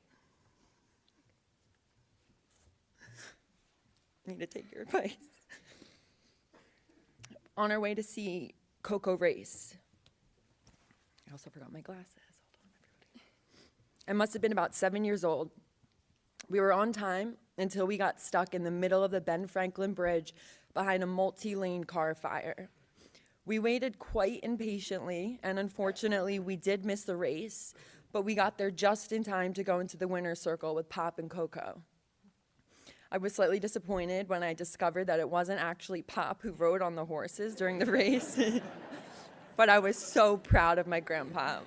S11: I need to take your advice. On our way to see Coco race. I also forgot my glasses. I must have been about 7 years old. We were on time until we got stuck in the middle of the Ben Franklin Bridge behind a multi-lane car fire. We waited quite impatiently, and unfortunately, we did miss the race, but we got there just in time to go into the winner's circle with Pop and Coco. I was slightly disappointed when I discovered that it wasn't actually Pop who rode on the horses during the race, but I was so proud of my grandpa.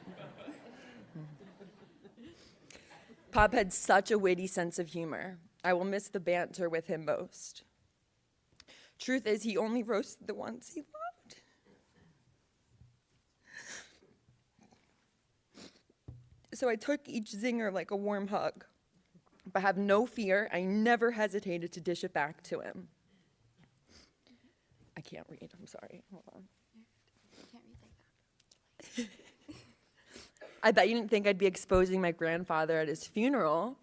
S11: Pop had such a witty sense of humor. I will miss the banter with him most. Truth is, he only roasted the ones he loved. So I took each zinger like a warm hug. But have no fear, I never hesitated to dish it back to him. I can't read, I'm sorry. Hold on.
S9: You can't read like that.
S11: I bet you didn't think I'd be exposing my grandfather at his funeral,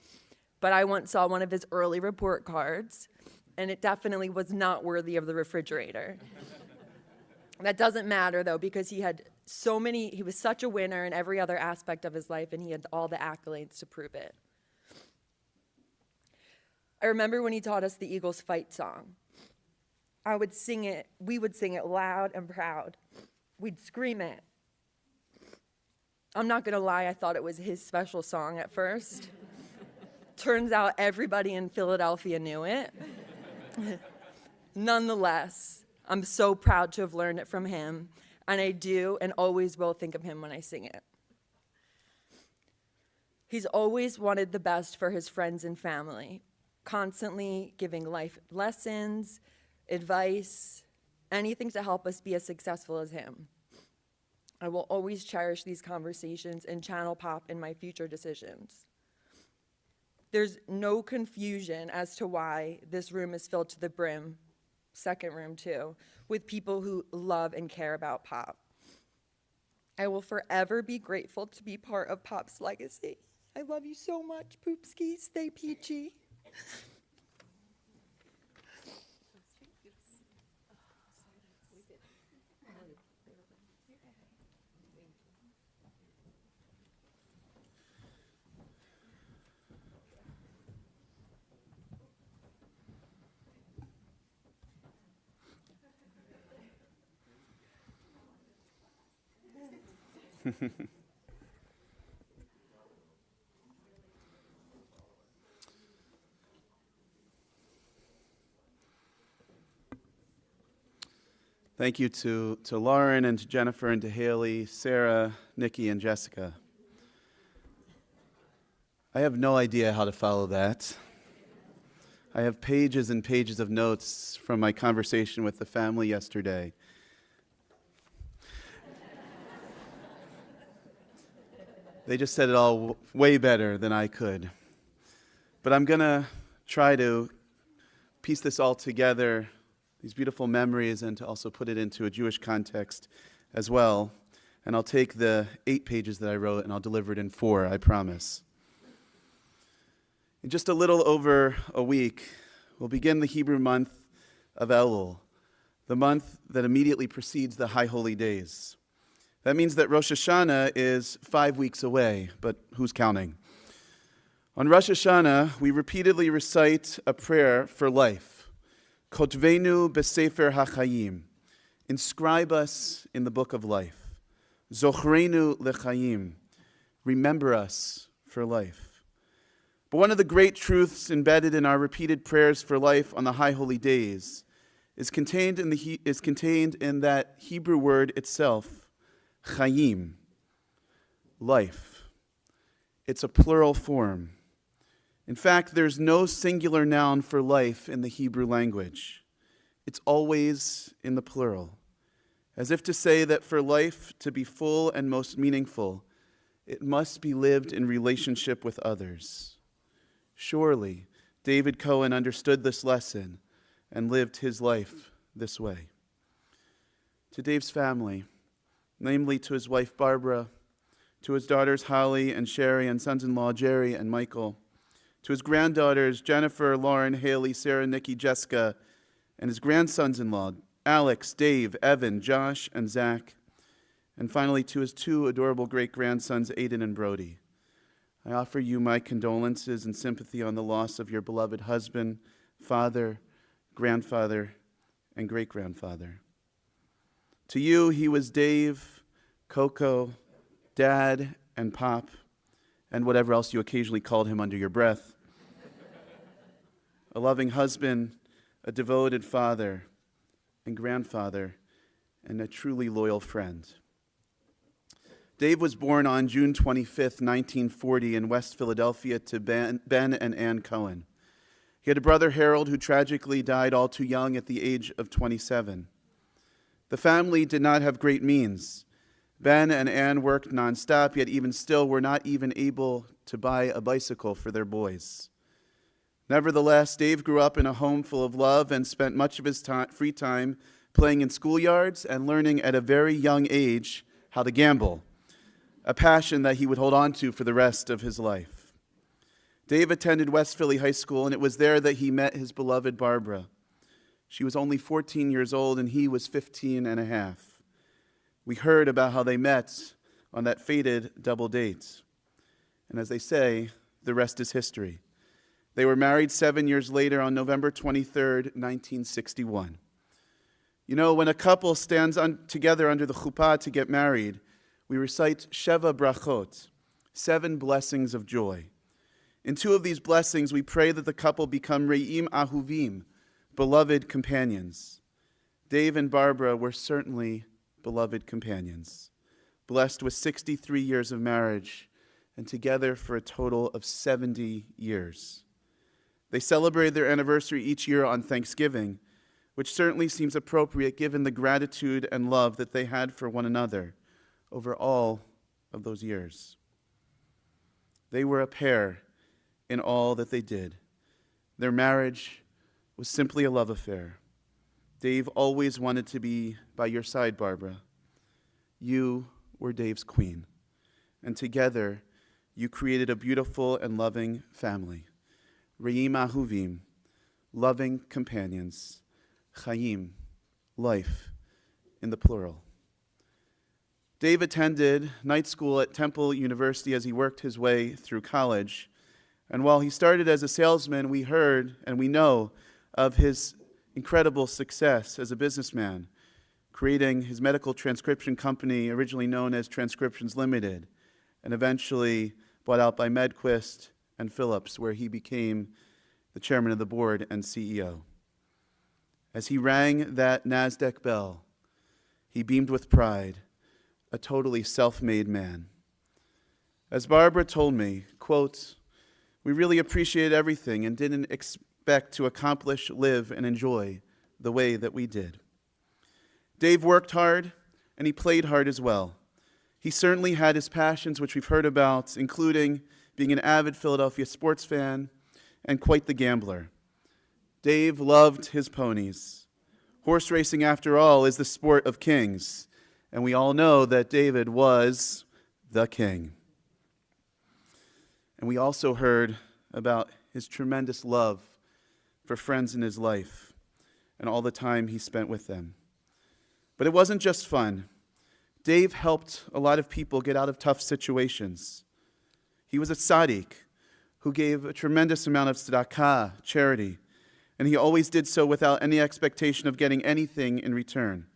S11: but I once saw one of his early report cards, and it definitely was not worthy of the refrigerator. That doesn't matter, though, because he was such a winner in every other aspect of his life, and he had all the accolades to prove it. I remember when he taught us the Eagles fight song. We would sing it loud and proud. We'd scream it. I'm not gonna lie, I thought it was his special song at first. Turns out everybody in Philadelphia knew it. Nonetheless, I'm so proud to have learned it from him, and I do and always will think of him when I sing it. He's always wanted the best for his friends and family, constantly giving life lessons, advice, anything to help us be as successful as him. I will always cherish these conversations and channel Pop in my future decisions. There's no confusion as to why this room is filled to the brim, second room too, with people who love and care about Pop. I will forever be grateful to be part of Pop's legacy. I love you so much, Poopski. Stay peachy.
S2: Thank you to Lauren and to Jennifer and to Haley, Sarah, Nikki, and Jessica. I have no idea how to follow that. I have pages and pages of notes from my conversation with the family yesterday. They just said it all way better than I could. But I'm going to try to piece this all together, these beautiful memories, and to also put it into a Jewish context as well. And I'll take the 8 pages that I wrote and I'll deliver it in 4, I promise. In just a little over a week, we'll begin the Hebrew month of Elul, the month that immediately precedes the High Holy Days. That means that Rosh Hashanah is 5 weeks away, but who's counting? On Rosh Hashanah, we repeatedly recite a prayer for life. Kotvenu b'sefer hachayim. Inscribe us in the book of life. Zochrenu lechayim. Remember us for life. But one of the great truths embedded in our repeated prayers for life on the High Holy Days is contained in that Hebrew word itself, Chayim, life. It's a plural form. In fact, there's no singular noun for life in the Hebrew language. It's always in the plural, as if to say that for life to be full and most meaningful, it must be lived in relationship with others. Surely, David Cohen understood this lesson and lived his life this way. To Dave's family, namely to his wife Barbara, to his daughters Holly and Sherry and sons-in-law Jerry and Michael, to his granddaughters Jennifer, Lauren, Haley, Sarah, Nikki, Jessica, and his grandsons-in-law Alex, Dave, Evan, Josh, and Zach, and finally to his 2 adorable great-grandsons Aiden and Brody. I offer you my condolences and sympathy on the loss of your beloved husband, father, grandfather, and great-grandfather. To you, he was Dave, Coco, Dad, and Pop, and whatever else you occasionally called him under your breath. A loving husband, a devoted father and grandfather, and a truly loyal friend. Dave was born on June 25th, 1940 in West Philadelphia to Ben and Ann Cohen. He had a brother, Harold, who tragically died all too young at the age of 27. The family did not have great means. Ben and Ann worked nonstop, yet even still were not even able to buy a bicycle for their boys. Nevertheless, Dave grew up in a home full of love and spent much of his free time playing in schoolyards and learning at a very young age how to gamble, a passion that he would hold on to for the rest of his life. Dave attended West Philly High School, and it was there that he met his beloved Barbara. She was only 14 years old and he was 15 and a half. We heard about how they met on that fated double date. And as they say, the rest is history. They were married 7 years later on November 23rd, 1961. You know, when a couple stands together under the chuppah to get married, we recite Sheva Brachot, 7 blessings of joy. In 2 of these blessings, we pray that the couple become Re'im Ahuvim, beloved companions. Dave and Barbara were certainly beloved companions, blessed with 63 years of marriage, and together for a total of 70 years. They celebrated their anniversary each year on Thanksgiving, which certainly seems appropriate given the gratitude and love that they had for one another over all of those years. They were a pair in all that they did. Their marriage was simply a love affair. Dave always wanted to be by your side, Barbara. You were Dave's queen, and together you created a beautiful and loving family. Re'im Ahuvim, loving companions. Chaim, life, in the plural. Dave attended night school at Temple University as he worked his way through college. And while he started as a salesman, we heard and we know of his incredible success as a businessman, creating his medical transcription company, originally known as Transcriptions Limited, and eventually bought out by Medquist and Philips, where he became the chairman of the board and CEO. As he rang that NASDAQ bell, he beamed with pride, a totally self-made man. As Barbara told me, quote, "We really appreciated everything and didn't expect to accomplish, live, and enjoy the way that we did." Dave worked hard, and he played hard as well. He certainly had his passions, which we've heard about, including being an avid Philadelphia sports fan and quite the gambler. Dave loved his ponies. Horse racing, after all, is the sport of kings, and we all know that David was the king. And we also heard about his tremendous love for friends in his life and all the time he spent with them. But it wasn't just fun. Dave helped a lot of people get out of tough situations. He was a tzaddik who gave a tremendous amount of tzedakah, charity, and he always did so without any expectation of getting anything in return.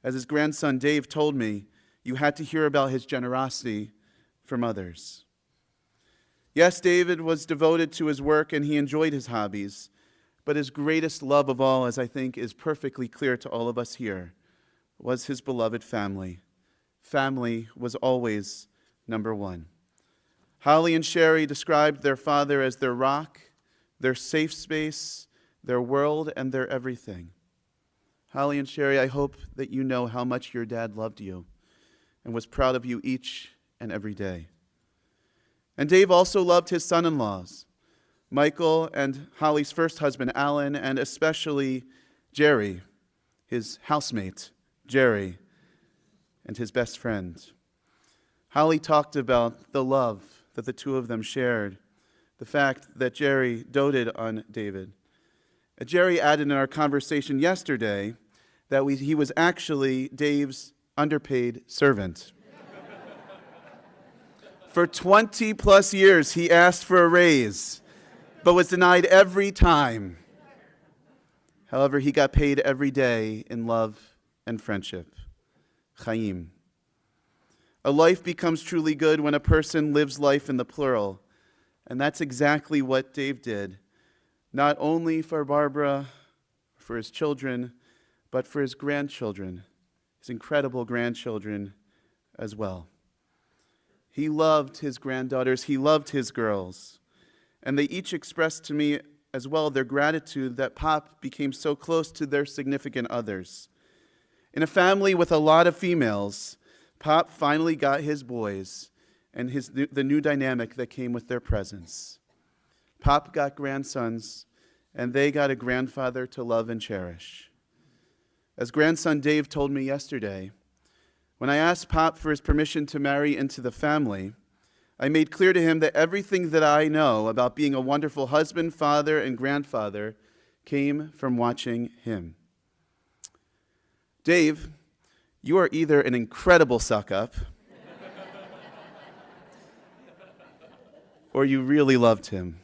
S2: As his grandson Dave told me, you had to hear about his generosity from others. Yes, David was devoted to his work and he enjoyed his hobbies, but his greatest love of all, as I think is perfectly clear to all of us here, was his beloved family. Family was always number one. Holly and Sherry described their father as their rock, their safe space, their world, and their everything. Holly and Sherry, I hope that you know how much your dad loved you and was proud of you each and every day. And Dave also loved his son-in-laws, Michael and Holly's first husband, Alan, and especially Jerry, his housemate, Jerry, and his best friend. Holly talked about the love that the two of them shared, the fact that Jerry doted on David. Jerry added in our conversation yesterday that he was actually Dave's underpaid servant. For 20 plus years, he asked for a raise, but was denied every time. However, he got paid every day in love and friendship. Chaim. A life becomes truly good when a person lives life in the plural. And that's exactly what Dave did, not only for Barbara, for his children, but for his grandchildren, his incredible grandchildren as well. He loved his granddaughters, he loved his girls, and they each expressed to me as well their gratitude that Pop became so close to their significant others. In a family with a lot of females, Pop finally got his boys and the new dynamic that came with their presence. Pop got grandsons, and they got a grandfather to love and cherish. As grandson Dave told me yesterday, when I asked Pop for his permission to marry into the family, I made clear to him that everything that I know about being a wonderful husband, father, and grandfather came from watching him. Dave, you are either an incredible suck-up or you really loved him.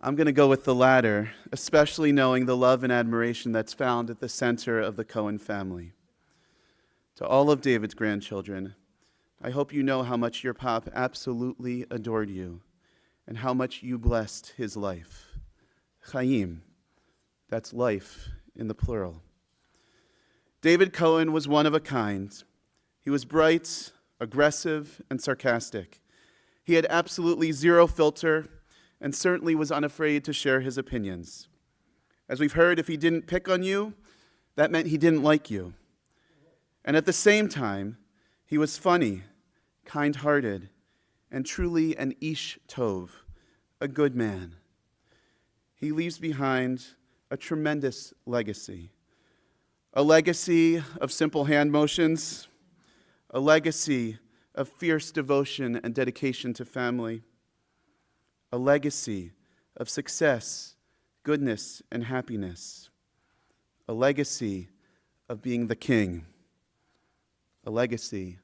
S2: I'm going to go with the latter, especially knowing the love and admiration that's found at the center of the Cohen family. To all of David's grandchildren, I hope you know how much your pop absolutely adored you and how much you blessed his life. Chaim, that's life in the plural. David Cohen was one of a kind. He was bright, aggressive, and sarcastic. He had absolutely zero filter and certainly was unafraid to share his opinions. As we've heard, if he didn't pick on you, that meant he didn't like you. And at the same time, he was funny, kind-hearted, and truly an ish tov, a good man. He leaves behind a tremendous legacy. A legacy of simple hand motions, a legacy of fierce devotion and dedication to family, a legacy of success, goodness, and happiness, a legacy of being the king, a legacy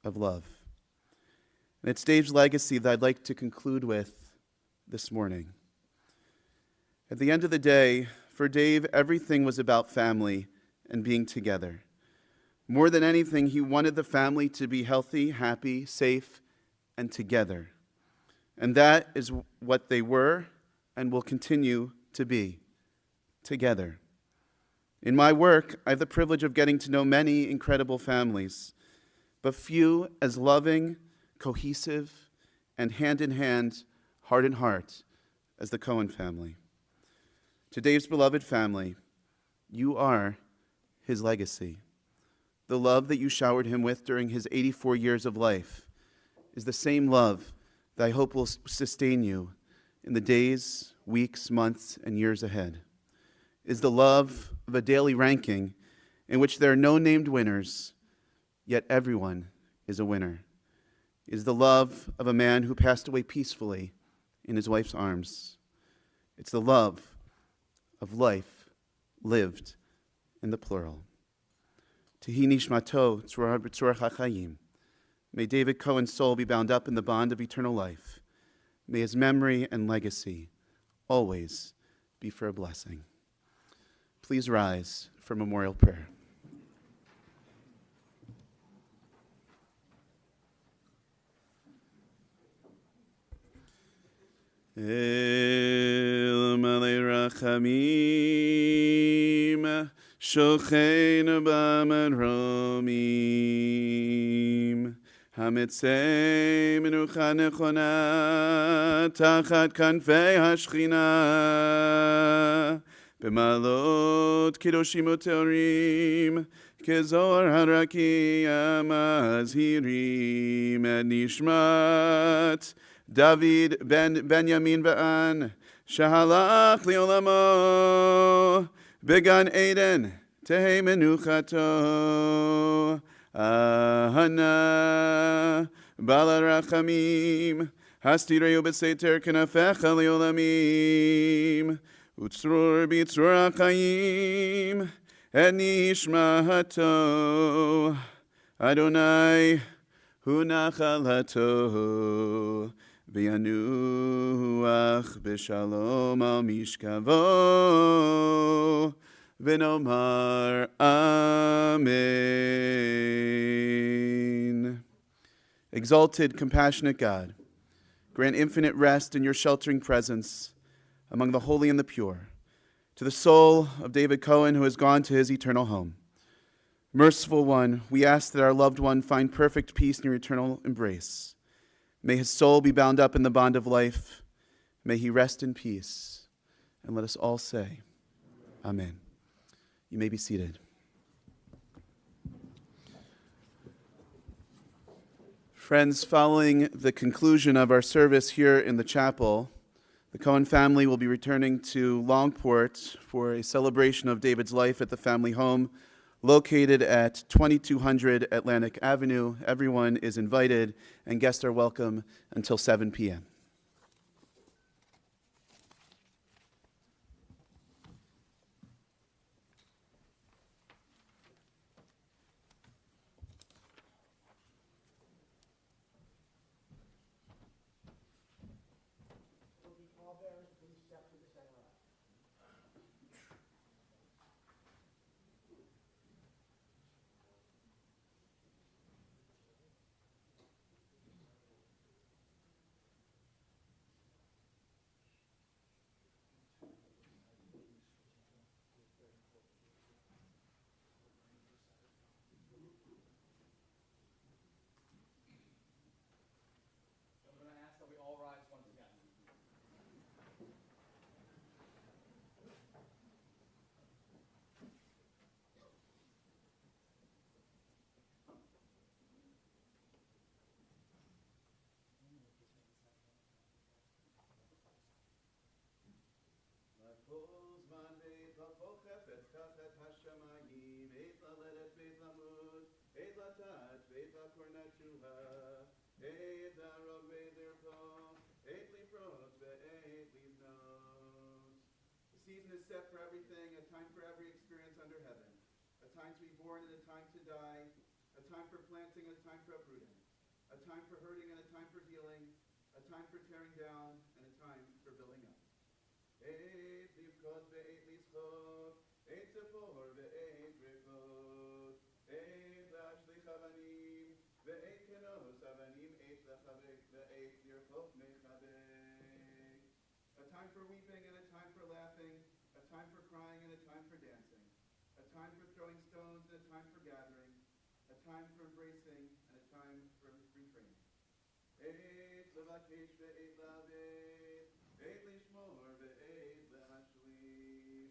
S2: of love. And it's Dave's legacy that I'd like to conclude with this morning. At the end of the day, for Dave, everything was about family and being together. More than anything, he wanted the family to be healthy, happy, safe, and together. And that is what they were and will continue to be, together. In my work, I have the privilege of getting to know many incredible families, but few as loving, cohesive, and hand-in-hand, heart-in-heart as the Cohen family. To Dave's beloved family, you are his legacy. The love that you showered him with during his 84 years of life is the same love that I hope will sustain you in the days, weeks, months, and years ahead. Is the love of a daily ranking in which there are no named winners, yet everyone is a winner. Is the love of a man who passed away peacefully in his wife's arms. It's the love of life lived in the plural. Tehi nishmato tzurah chachayim. May David Cohen's soul be bound up in the bond of eternal life. May his memory and legacy always be for a blessing. Please rise for memorial prayer. El malei rachamim, shocheinu b'maromim, hamitzei menucha nechona, tachat kanfei hashchina, b'malot kiddushim u'teorim, kezohar harakia mazhirim, et nishmat David ben Benjamin Va'an, Shahalach li'olamo, Began Eden, Tehei menuchato, Ahana, Bala Rachamim, Hastireu b'seter kenafecha li'olamim, Utzrur b'tzrur ha'chayim, Et nishmato, Adonai, Hu nachalato, V'yanuach b'shalom al mishkavo, v'nomar Amen. Exalted, compassionate God, grant infinite rest in your sheltering presence among the holy and the pure, to the soul of David Cohen who has gone to his eternal home. Merciful One, we ask that our loved one find perfect peace in your eternal embrace. May his soul be bound up in the bond of life. May he rest in peace. And let us all say, Amen. You may be seated. Friends, following the conclusion of our service here in the chapel, the Cohen family will be returning to Longport for a celebration of David's life at the family home located at 2200 Atlantic Avenue. Everyone is invited, and guests are welcome until 7 p.m. כל זמן בית להפוך חפץ תחת השמיים, עת ללדת בית למות, עת לטעת בית לעקור נטועה, עת להרוג בית לרפוא, עת לפרוץ ועת לבנות. The season is set for everything, a time for every experience under heaven, a time to be born and a time to die, a time for planting and a time for uprooting, a time for hurting and a time for healing, a time for tearing down and a time for building up. Eit livkot ve'eit lischot, eit tzipor ve'eit rikot, eit lashlich avanim, ve'eit kenos avanim, eit lechavek ve'eit yirkot mechavek. A time for weeping and a time for laughing, a time for crying and a time for dancing, a time for throwing stones and a time for gathering, a time for embracing and a time for refraining. Eit levakesh ve'eit lavet, eit lishmor ve'eit lehashliv,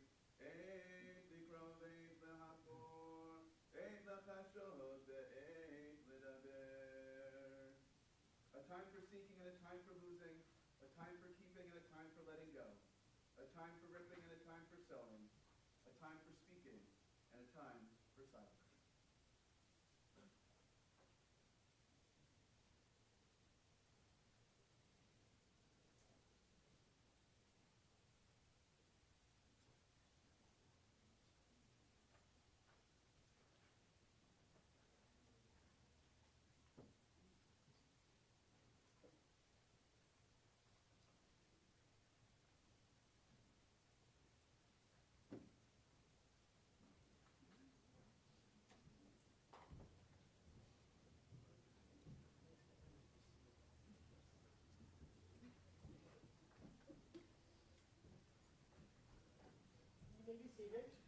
S2: eit likro ve'eit lehakor, eit lachashot ve'eit ledaber. A time for seeking and a time for losing, a time for keeping and a time for letting go, a time for ripping and a time for sewing, a time for speaking and a time for silence.
S1: You may be seated.